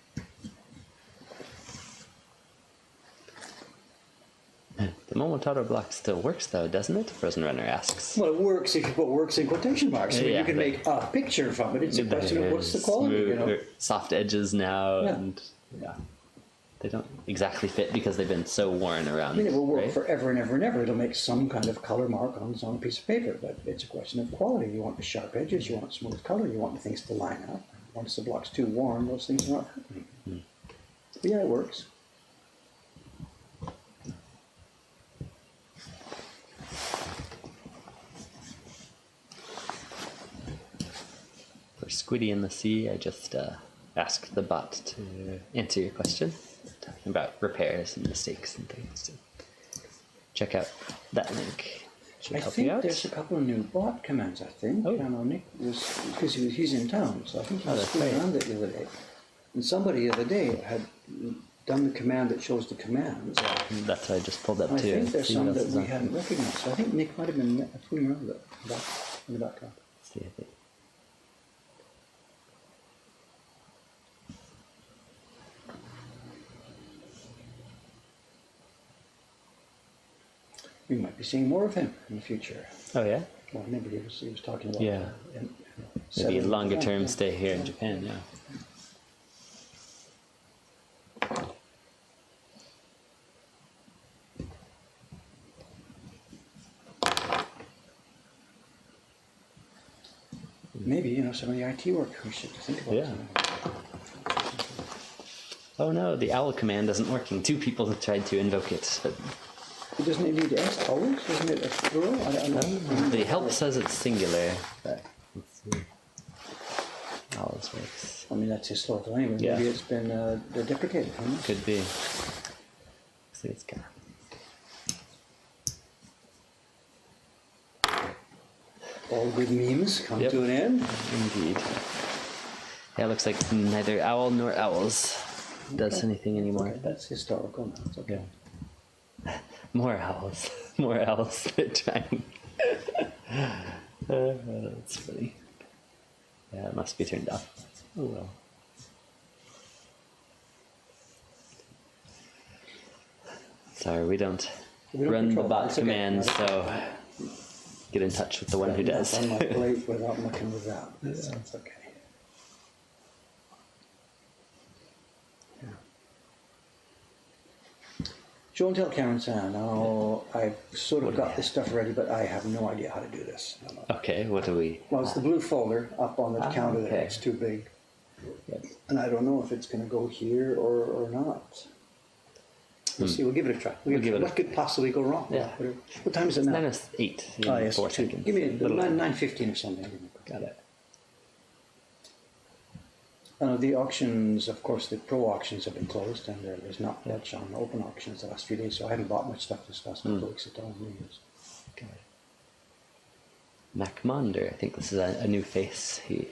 The Momotaro block still works though, doesn't it? Frozen Runner asks. Well, it works if you put works in quotation marks. I mean, you can make a picture from it. It's a question of what's the quality, Smooth, soft edges now, and they don't exactly fit because they've been so worn around. I mean, it will work right? forever and ever and ever. It'll make some kind of color mark on a piece of paper, but it's a question of quality. You want the sharp edges, you want smooth color, you want the things to line up. Once the block's too worn, those things are not happening. But yeah, it works. For Squiddy in the Sea, I just asked the bot to answer your question, talking about repairs and mistakes and things. So check out that link. Should I help think you out. there's a couple of new bot commands, I think. Oh. I know Nick was, because he's in town, so I think he was that's screwing right. around it the other day. And somebody the other day had done the command that shows the commands. That's what I just pulled up I too. think there's See some what else that is we on. hadn't recognized. So I think Nick might have been fooling around with it in the background. See, I think. We might be seeing more of him in the future. Oh yeah, Well, maybe he was talking about Yeah. in- maybe settling a in longer Japan, term yeah. stay here in Japan. Yeah. Maybe, some of the IT work we should think about. Yeah. Oh no, the owl command isn't working. Two people have tried to invoke it, but Doesn't it need S always? Isn't it a plural? I don't know. the help says it's singular. But let's see. Owls works. I mean, that's historical anyway. Yeah. Maybe it's been deprecated. Huh? Could be. Looks like it's got. All good memes come Yep. to an end. Indeed. Yeah, it looks like neither owl nor owls does anything anymore. Okay, that's historical now. It's okay. More owls. More owls trying. That's funny. Yeah, it must be turned off. Oh well. Sorry, we don't We don't run the control that. bot It's okay. commands, so get in touch with the one who does. On my plate without mucking with that. So it's okay. Show and tell, Karen San. Now, I've sort of got this stuff ready, but I have no idea how to do this. Okay, what do we? Well, it's the blue folder up on the counter there. okay. It's too big. Yep. And I don't know if it's going to go here or not. We'll see. We'll give it a try. We'll give it a- What could possibly go wrong? Yeah. What time is it now? -8 in Oh, yes, 4 two. seconds. Give me Little- 9:15 or something. Got it. The auctions, of course, the pro auctions have been closed, and there's not much on open auctions the last few days, so I haven't bought much stuff this last couple of weeks at all. Got it. MacMonder, I think this is a new face. He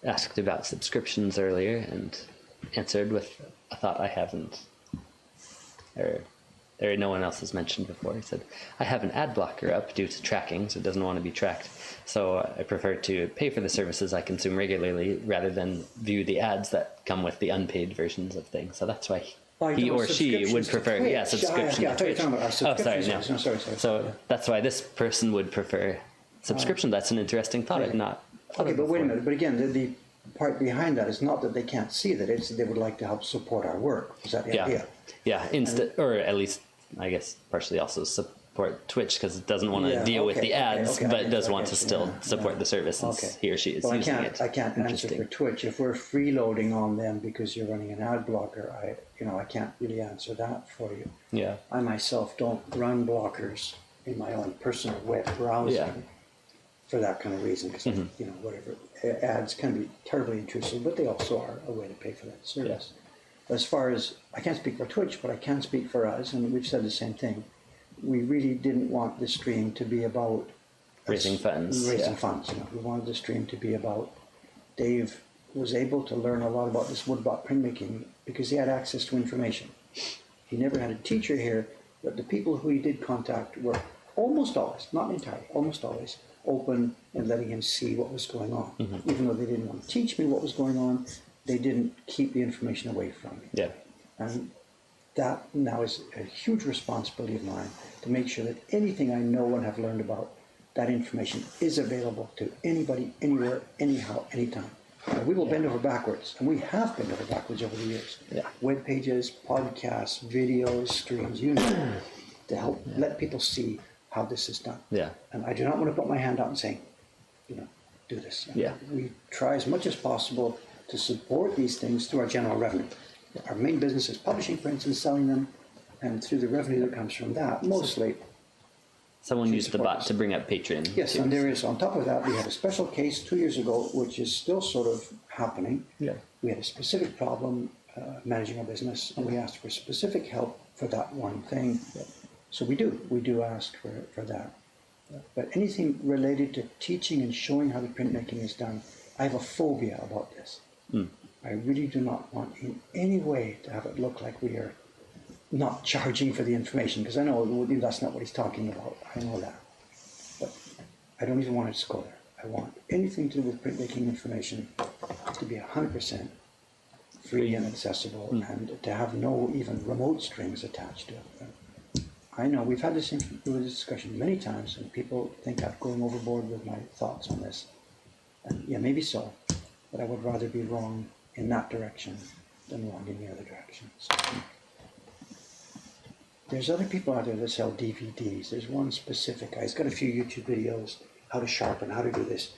asked about subscriptions earlier and answered with a thought I haven't, or no one else has mentioned before. He said, I have an ad blocker up due to tracking, so it doesn't want to be tracked. So I prefer to pay for the services I consume regularly rather than view the ads that come with the unpaid versions of things. So that's why he or she would prefer, subscription Yeah, I to thought you were Twitch. talking about Oh, sorry, subscriptions. no. No, sorry. So that's why this person would prefer subscription. That's an interesting thought. I've not thought Okay, of but wait a before. minute. But again, the part behind that is not that they can't see that; it's that they would like to help support our work. Is that the Yeah, idea? yeah. Or at least, I guess, partially also support Twitch because it doesn't want to Yeah, deal with okay, the ads, okay, but I does get want to you, still yeah, support yeah. the services Okay. he or she is Well, using it. I can't answer for Interesting. Twitch. If we're freeloading on them because you're running an ad blocker, I can't really answer that for you. Yeah, I myself don't run blockers in my own personal web browsing. Yeah. for that kind of reason, because you know, whatever, ads can be terribly intrusive, but they also are a way to pay for that service. As far as, I can't speak for Twitch, but I can speak for us, and we've said the same thing. We really didn't want the stream to be about Raising funds. Raising funds. You know, we wanted the stream to be about, Dave was able to learn a lot about this woodblock printmaking because he had access to information. He never had a teacher here, but the people who he did contact were almost always, not entirely, almost always open and letting him see what was going on. Even though they didn't want to teach me what was going on, they didn't keep the information away from me. Yeah. And that now is a huge responsibility of mine, to make sure that anything I know and have learned about, that information is available to anybody, anywhere, anyhow, anytime. We will bend over backwards, and we have bent over backwards over the years. Yeah. Web pages, podcasts, videos, streams, you know, to help let people see how this is done. Yeah. And I do not want to put my hand out and say, you know, do this. Yeah. We try as much as possible to support these things through our general revenue. Our main business is publishing prints and selling them, and through the revenue that comes from that, mostly. Someone used the bot to bring up Patreon. Yes, and there is, on top of that, we had a special case 2 years ago, which is still sort of happening. Yeah. We had a specific problem managing our business, and we asked for specific help for that one thing. Yeah. So we do ask for that. But anything related to teaching and showing how the printmaking is done, I have a phobia about this. I really do not want in any way to have it look like we are not charging for the information, because I know that's not what he's talking about. I know that. But I don't even want it to go there. I want anything to do with printmaking information to be 100% free and accessible, and to have no even remote strings attached to it. I know we've had this discussion many times, and people think I'm going overboard with my thoughts on this. And yeah, maybe so, but I would rather be wrong in that direction than wrong in the other direction. So, there's other people out there that sell DVDs. There's one specific guy. He's got a few YouTube videos, how to sharpen, how to do this,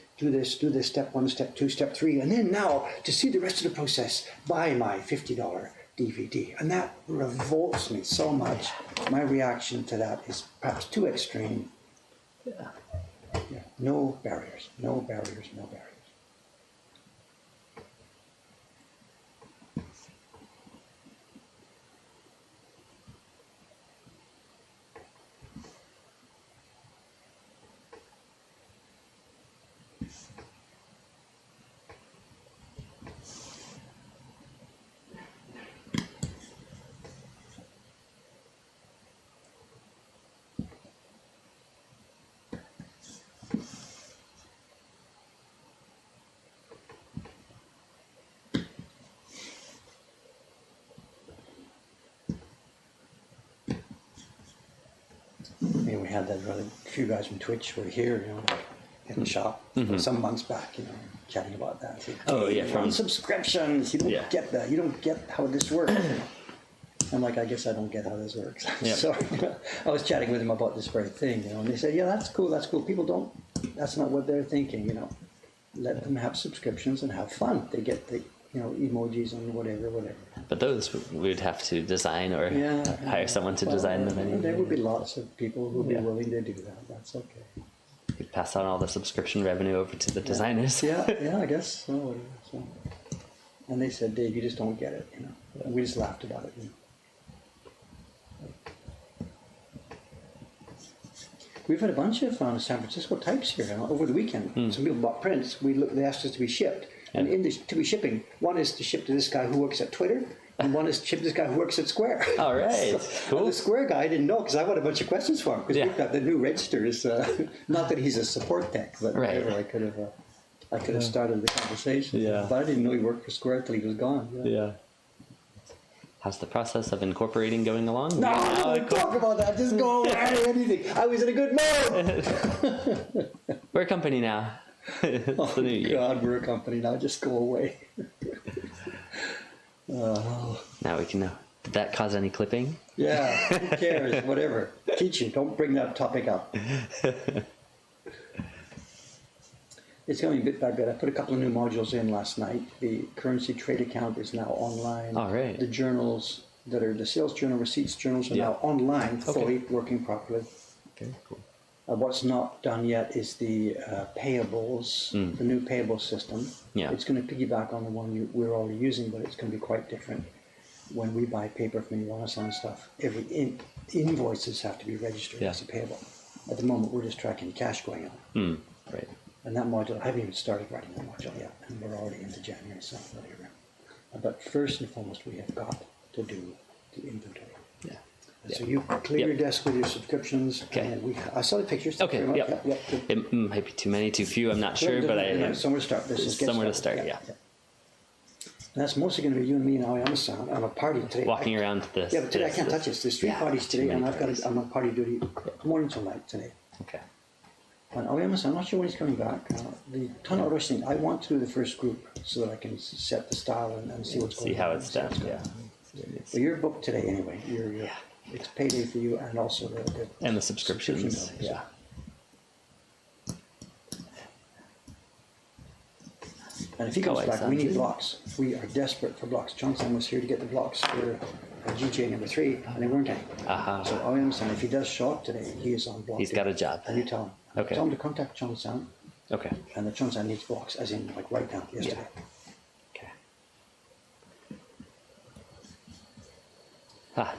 step 1, step 2, step 3, and then now, to see the rest of the process, buy my $50 DVD. And that revolts me so much. My reaction to that is perhaps too extreme. Yeah. Yeah. No barriers, no barriers, no barriers. We had that really few guys from Twitch were here, you know, in the shop some months back, you know, chatting about that. Said, Oh, yeah, from subscriptions. You don't get that. You don't get how this works. I'm like, I guess I don't get how this works. Yep. So I was chatting with them about this very thing, you know, and they said, yeah, that's cool, that's cool. People don't, that's not what they're thinking, you know. Let them have subscriptions and have fun. They get the, you know, emojis and whatever. But those we would have to design or hire someone to design them anyway. There would be lots of people who would be willing to do that. That's okay. You'd pass on all the subscription revenue over to the designers. Yeah, I guess so. And they said, Dave, you just don't get it, you know. And we just laughed about it. You know. We've had a bunch of San Francisco types here, you know, over the weekend. Some people bought prints. They asked us to be shipped. And in this, to be shipping, one is to ship to this guy who works at Twitter, and one is to ship to this guy who works at Square. All right, cool. The Square guy I didn't know, because I got a bunch of questions for him, because we've got the new registers. Not that he's a support tech, but I could have started the conversation. Yeah. But I didn't know he worked for Square till he was gone. Yeah. How's the process of incorporating going along? No, don't talk about that. Just go away. Anything. I was in a good mood. We're a company now. It's the new year. God, we're a company now. Just go away. Now we can know. Did that cause any clipping? Yeah, who cares? Whatever. Teaching. Don't bring that topic up. It's going bit by bit. I put a couple of new modules in last night. The currency trade account is now online. All right. The journals that are the sales journal, receipts journals are now online, fully working properly. Okay, cool. What's not done yet is the payables, the new payable system. Yeah. It's going to piggyback on the one we're already using, but it's going to be quite different. When we buy paper from Iwanasan and stuff, every invoices have to be registered as a payable. At the moment, we're just tracking the cash going on. Right. And that module, I haven't even started writing that module yet, and we're already into January, so whatever. But first and foremost, we have got to do the inventory. Yeah. So you clear your desk with your subscriptions, and I saw the pictures. Okay. Very much. Yep. It might be too many, too few. I'm not sure, but somewhere to start. This is somewhere to start. Yeah. And that's mostly going to be you and me and Aoyama-san on a party today. Walking around this. Yeah, but today I can't touch this. There's 3 parties today, and I'm on party duty morning till night today. Okay. And Aoyama-san, I'm not sure when he's coming back. The Tana Oroshi thing, I want to do the first group so that I can set the style and see what's going on. See how it's done. Yeah. Well, you're booked today anyway. It's payday for you, and also the subscriptions. Yeah. And if he comes back, we need blocks. We are desperate for blocks. Chong-san was here to get the blocks for GJ number 3, and they weren't any. So Aoyama-san, if he does show up today, he is on blocks. He's got a job. And you tell him. Okay. Tell him to contact Chong-san. Okay. And the Chong-san needs blocks, as in like right now, yesterday. Okay.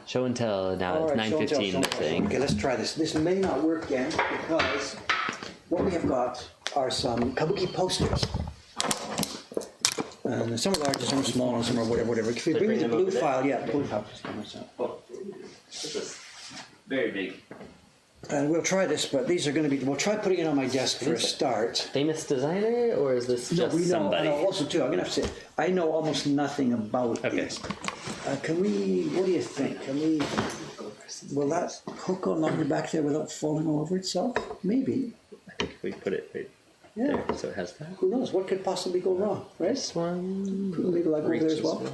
Show and tell now. It's 9:15, I think. Okay, let's try this. This may not work again because what we have got are some kabuki posters. And some are large, some are small, and some are whatever. If you bring me the blue file, blue file. Oh, this is very big. And we'll try this, but these are going to be. We'll try putting it on my desk for a start. Famous designer, or is this just somebody? No, also too. I'm going to have to say, I know almost nothing about these. Can we? What do you think? Can we? Will that hook on longer back there without falling all over itself? Maybe. I think if we put it right there, so it has that. Who knows? What could possibly go wrong, right? This one. Could we like over there as well?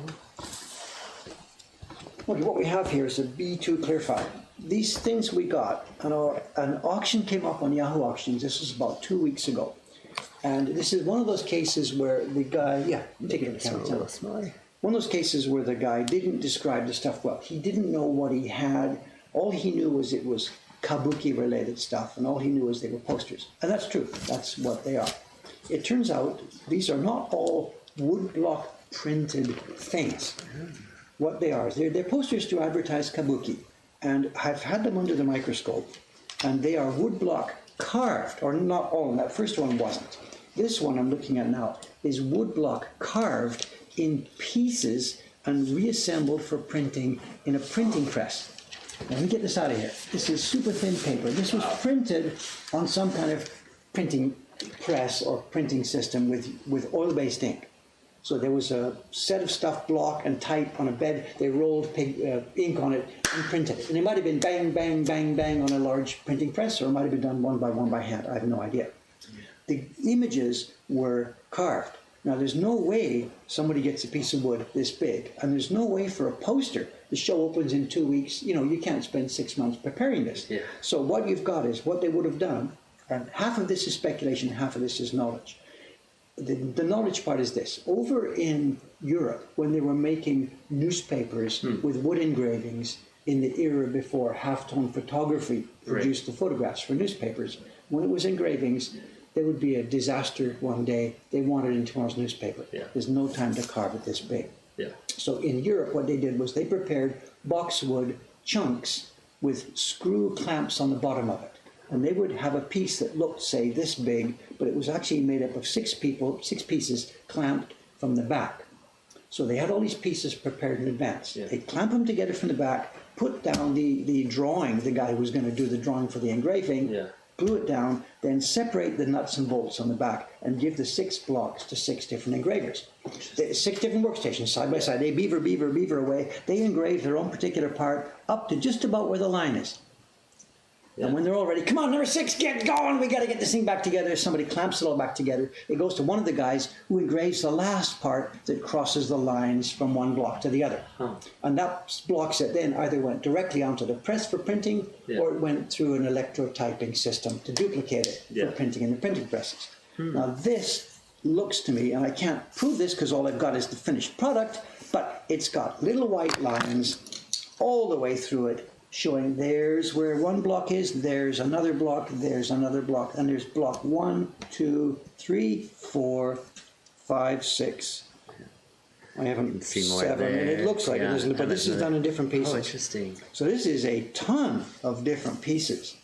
Okay, what we have here is a B2 clear file. These things we got, an auction came up on Yahoo Auctions. This was about 2 weeks ago. And this is one of those cases where the guy, take it over the camera. A little smaller. One of those cases where the guy didn't describe the stuff well. He didn't know what he had. All he knew was it was kabuki related stuff, and all he knew was they were posters. And that's true. That's what they are. It turns out these are not all woodblock printed things. What they are is they're posters to advertise kabuki. And I've had them under the microscope, and they are woodblock carved, or not all of them. That first one wasn't. This one I'm looking at now is woodblock carved in pieces and reassembled for printing in a printing press. Now, let me get this out of here. This is super thin paper. This was printed on some kind of printing press or printing system with oil-based ink. So there was a set of stuff, block and type on a bed. They rolled ink on it and printed it. And it might have been bang, bang, bang, bang on a large printing press, or it might have been done one by hand. I have no idea. The images were carved. Now, there's no way somebody gets a piece of wood this big, and there's no way for a poster. The show opens in 2 weeks. You can't spend 6 months preparing this. Yeah. So what you've got is what they would have done, and half of this is speculation, half of this is knowledge. The knowledge part is this. Over in Europe, when they were making newspapers with wood engravings in the era before halftone photography produced the photographs for newspapers, when it was engravings, there would be a disaster one day. They wanted it in tomorrow's newspaper. Yeah. There's no time to carve it this big. Yeah. So in Europe, what they did was they prepared boxwood chunks with screw clamps on the bottom of it. And they would have a piece that looked, say, this big, but it was actually made up of 6 pieces clamped from the back. So they had all these pieces prepared in advance. Yeah. They'd clamp them together from the back, put down the drawing, the guy who was going to do the drawing for the engraving, glue it down, then separate the nuts and bolts on the back and give the 6 blocks to 6 different engravers. 6 different workstations side by side. They beaver away. They engrave their own particular part up to just about where the line is. Yeah. And when they're all ready, come on, number 6, get going, we got to get this thing back together. Somebody clamps it all back together. It goes to one of the guys who engraves the last part that crosses the lines from one block to the other. And that block set then either went directly onto the press for printing, or it went through an electrotyping system to duplicate it for printing in the printing presses. Now this looks to me, and I can't prove this because all I've got is the finished product, but it's got little white lines all the way through it, showing there's where one block is, there's another block, and there's block 1, 2, 3, 4, 5, 6. I haven't see more 7, and it there. looks like it, Yeah, doesn't it? But and this is another- done in different pieces. Oh, interesting. So this is a ton of different pieces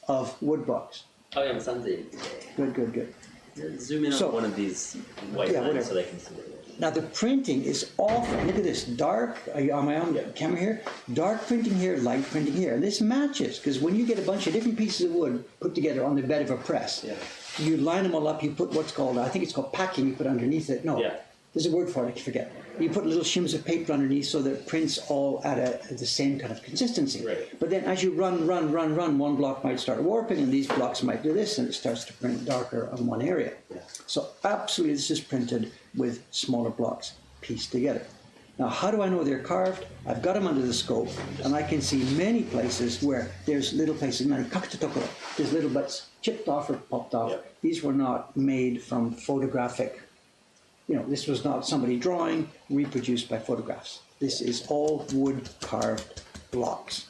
of wood blocks. Oh yeah, something. Good. Zoom in So- on one of these white Yeah, lines whatever. so they can see it. Now the printing is awful. Look at this, dark, on my own camera here, dark printing here, light printing here. And this matches, because when you get a bunch of different pieces of wood put together on the bed of a press, you line them all up, you put what's called, I think it's called packing, you put underneath it. No, Yeah. there's a word for it, I forget. You put little shims of paper underneath so that it prints all at the same kind of consistency. Right. But then as you run, one block might start warping, and these blocks might do this, and it starts to print darker on one area. So absolutely this is printed with smaller blocks pieced together. Now how do I know they're carved? I've got them under the scope, and I can see many places where there's little places, there's little bits chipped off or popped off. Yep. These were not made from photographic, this was not somebody drawing, reproduced by photographs. This is all wood carved blocks.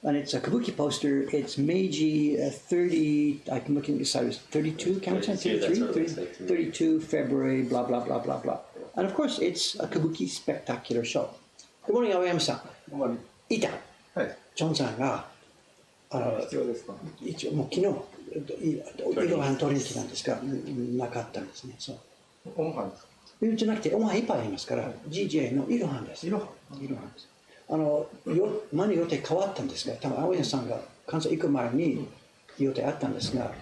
And it's a kabuki poster. It's Meiji 30, I'm looking at the side, 32, count it, 32, that's 33, what it looks like to me. 32, February, blah, blah, blah, blah, blah. And of course, it's a kabuki spectacular show. Good morning, Aoyama-san. いた。ジョンさんが、必要ですか？一応もう昨日、色が取りに来たんですが、なかったんですね。そう。オンハンですか？じゃなくて、お前いっぱいありますから、GJ の色班です。色班です。前の予定変わったんですが、多分青山さんが関西行く前に予定あったんですが、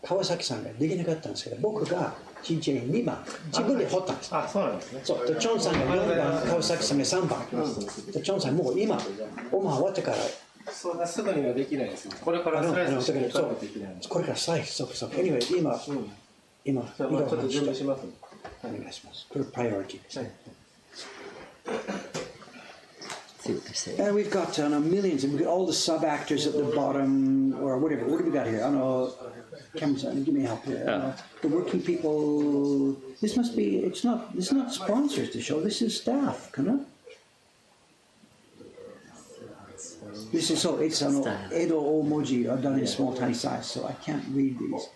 川崎さんができなかったんですけど、僕が GJ2 番、自分で掘ったんです。あ、そうなんですね。そう、でチョンさんが4番、川崎さんが3番。でチョンさんもう今、オマ終わってから、そんなすぐにはできないですよ。これからスライスしていかないといけない。これからスライス、そう。Anyway、今、じゃあまあちょっと準備します。お願いします。これプライオリティですね。See what they're saying. And we've got millions, and we've got all the sub actors at the bottom, or whatever. What do we got here? I don't know. Cameron's give me help here. The working people. This must be. This is not sponsors to show. This is staff, can This is so. It's Edo Omoji are done in small, tiny size, so I can't read these.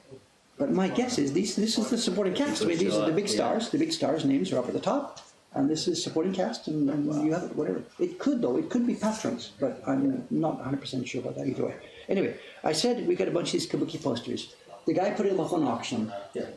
But my guess is this is the supporting cast. I mean, these are the big stars. The big stars' names are up at the top. And this is supporting cast, and you have it, whatever. It could be patrons, but I'm not 100% sure about that either way. Anyway, I said we got a bunch of these kabuki posters. The guy put them up on auction. Yeah.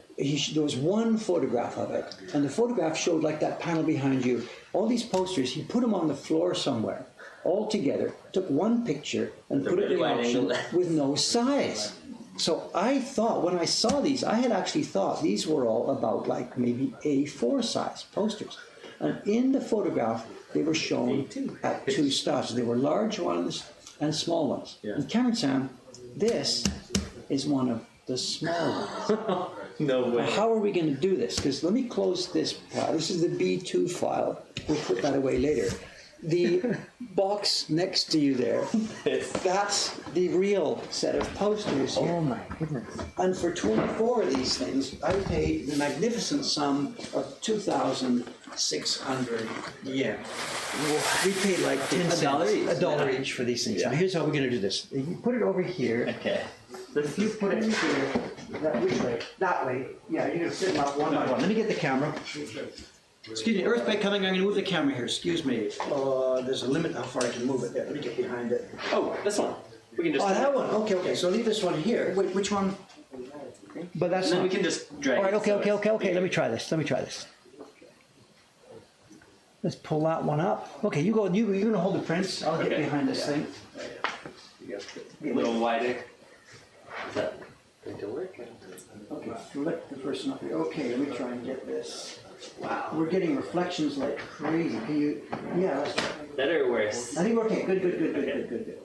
There was one photograph of it, and the photograph showed like that panel behind you. All these posters, he put them on the floor somewhere, all together, took one picture, and put it in the wide auction angle. with no size. So I thought, when I saw these, I had actually thought these were all about like maybe A4 size posters. And in the photograph, they were shown at two stars. They were large ones and small ones. Yeah. And Cameron Sam, this is one of the small ones. No way. Now, how are we going to do this? Because let me close this file. This is the B2 file. We'll put that away later. The box next to you there, that's the real set of posters here. Oh my goodness. And for 24 of these things, I paid the magnificent sum of 2,600 yen. We paid like 10 cents. $1 each for these things. Yeah. Now here's how we're going to do this. You put it over here. Okay. If you put it here, which way? That way. Yeah, you're going to sit them up one by one. Let me get the camera. Excuse me, Earthbite coming. I'm going to move the camera here. Excuse me. There's a limit how far I can move it. There, let me get behind it. Oh, this one. We can just. Oh, that one. Okay. So leave this one here. Wait, which one? But that's And then not. we can just drag. All right. it so it's- Okay. Let me try this. Let's pull that one up. Okay, you go. You're going to hold the prints. I'll get Okay. behind this thing. A little wider. Is that going to work? Okay, flip the first one up here. Okay, let me try and get this. Wow, we're getting reflections like crazy. Can you? Yeah, let's try. Better or worse? I think we're okay. Good.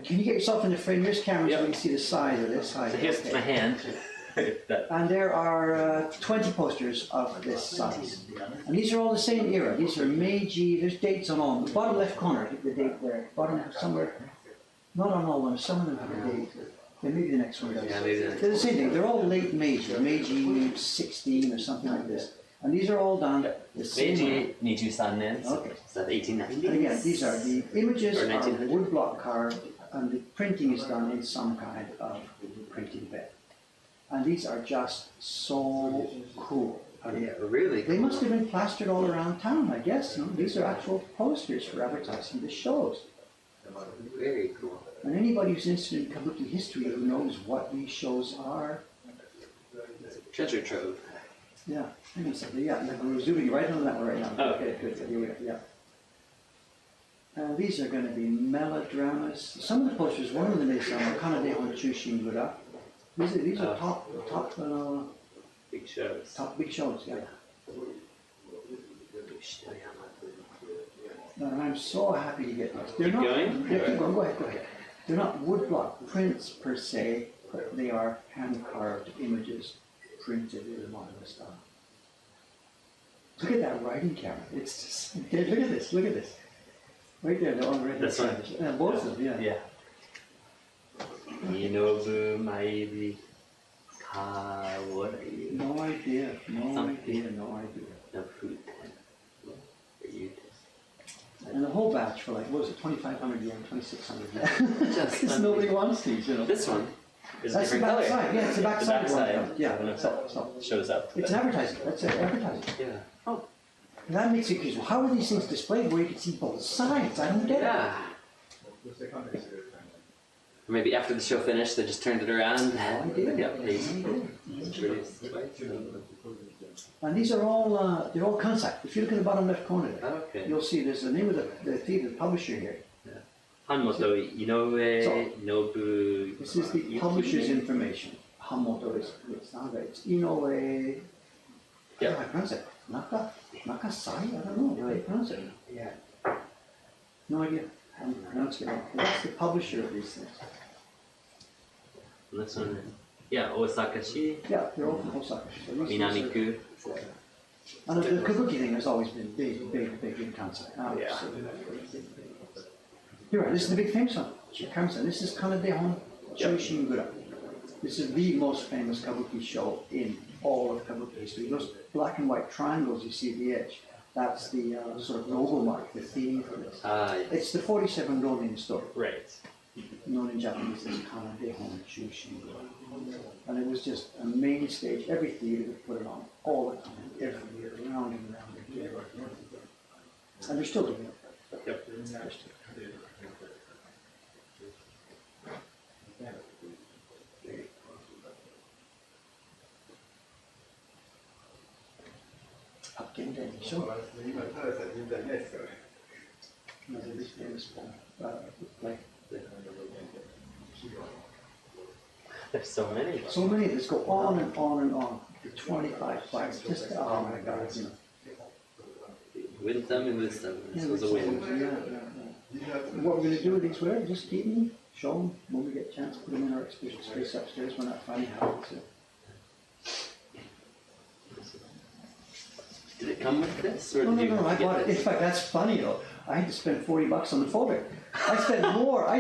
Can you get yourself in the frame? Here's camera so Yep. we can see the size of this. So here's my hand. That. And there are 20 posters of this size. And these are all the same era. These are Meiji, there's dates on all of them. The bottom left corner, the date there. Bottom somewhere, not on all of them, some of them have a date. Yeah, maybe the next one does. Yeah, maybe the next They're the same thing, they're all late Meiji, or Meiji 16 or something like this. And these are all done the same way. 明治23年 so Okay. is that 1890s? And again, these are the images Or are 1900. woodblock carved, and the printing is done in some kind of printing bed. And these are just so cool. Yeah, really They cool. must have been plastered all around town, I guess. You know? These are actual posters for advertising the shows. Very cool. And anybody who's interested in kabuki history who knows what these shows are, Treasure trove. yeah, hang on a second. Yeah, we're zooming right on that one right now. Oh. Okay, good. Here we go. Yeah. These are going to be melodramas. Some of the posters, one of them is Kanade Honchushin Gura. These are Big shows. top big shows, yeah. And I'm so happy to get these. They're Keep not, going? Yeah, keep going. Go ahead. They're not woodblock prints per se, but they are hand-carved images printed in modern style. Look at that writing camera. It's just, look at this. Look at this. Right there, the one right This there. one? Yeah, both of them, yeah. Yeah. Inobu Mairi Ka, what are you? No idea. No Something. idea. No idea. No food. For you. And the whole batch for like, what was it, 2,500 yen, 2,600 yen? Just Because nobody wants these, you know. This one is a That's the different color. back side. Yeah, it's the back side. backside. Yeah, When it so shows up. it's advertising. That's it, advertising. Yeah. Oh. And that makes it confusing. Well, how are these things displayed where you can see both sides? I don't get it. Yeah. Or maybe after the show finished, they just turned it around. No idea. Yeah, please. No idea. Released. And these are all, they're all kansai. If you look in the bottom left corner there, Okay. you'll see there's the name of the theater, the publisher here. Hanmoto Inoue So, Nobu. This is the publisher's information. Hamoto is, it's not right. It's Inoue, how do I pronounce it? Nakasai? I don't know. How do you pronounce it? Yeah. No idea. I'm pronouncing it wrong. That's the publisher of these things. This one. Yeah, Osaka-shi, Yeah, they're all from Osaka. So these things are- Minamiku. And the kabuki thing has always been big in Kansai. Yeah. You're right, this is the big famous one. Kansai. This is Kanadehon Choishingura. This is the most famous kabuki show in all of kabuki history. Those black and white triangles you see at the edge, that's the sort of logo mark, the theme for this. Yes. It's the 47 Ronin story, Right. known in Japanese as Kanadehon Choishingura. And it was just a main stage. Every theater would put it on all the time, every year, round and round again. And they're still doing it. Yep. They're still doing it. Hakkeiでしょ Another big famous one. Like, There's so many. so many of this go on and on and on. The 25 flags, just, oh my God, you know. Wisdom and wisdom. This Yeah, was a win. yeah. What we're going to do with these, we're just keep them, show them when we get a chance, put them in our exhibition space upstairs. We're not finding how to. Did it come with this? Or No, did you I get bought it. In this? fact, that's funny though. I had to spend $40 on the folder. I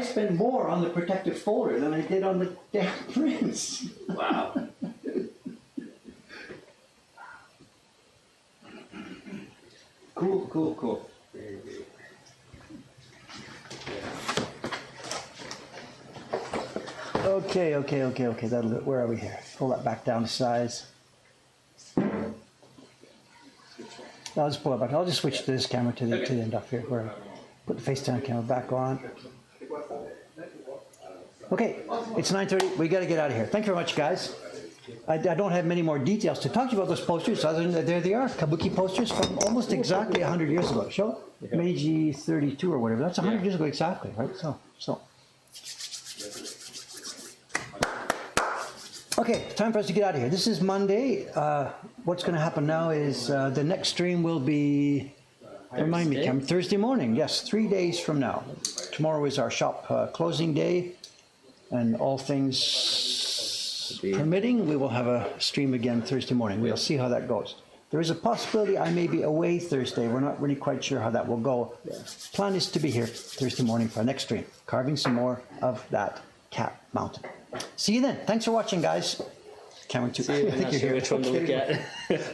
spent more on the protective folder than I did on the damn prints. Wow. Cool. Very good. Okay. Where are we here? Pull that back down to size. I'll just pull it back. I'll just switch to this camera to the end up here. Where I put the FaceTime camera back on. Okay, it's 9:30. We got to get out of here. Thank you very much, guys. I don't have many more details to talk to you about those posters, other than that there they are, kabuki posters from almost exactly 100 years ago. Show Meiji 32 or whatever. That's 100 years ago exactly, right? So. Okay, time for us to get out of here. This is Monday. What's going to happen now is the next stream will be, remind me, Cam, Thursday morning. Yes, 3 days from now. Tomorrow is our shop closing day, and all things permitting, we will have a stream again Thursday morning. We'll see how that goes. There is a possibility I may be away Thursday. We're not really quite sure how that will go. Plan is to be here Thursday morning for our next stream, carving some more of that cat mountain. See you then. Thanks for watching, guys. Camera 2. See, I'm not sure which one to look at.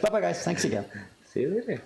Bye bye, guys. Thanks again. See you later.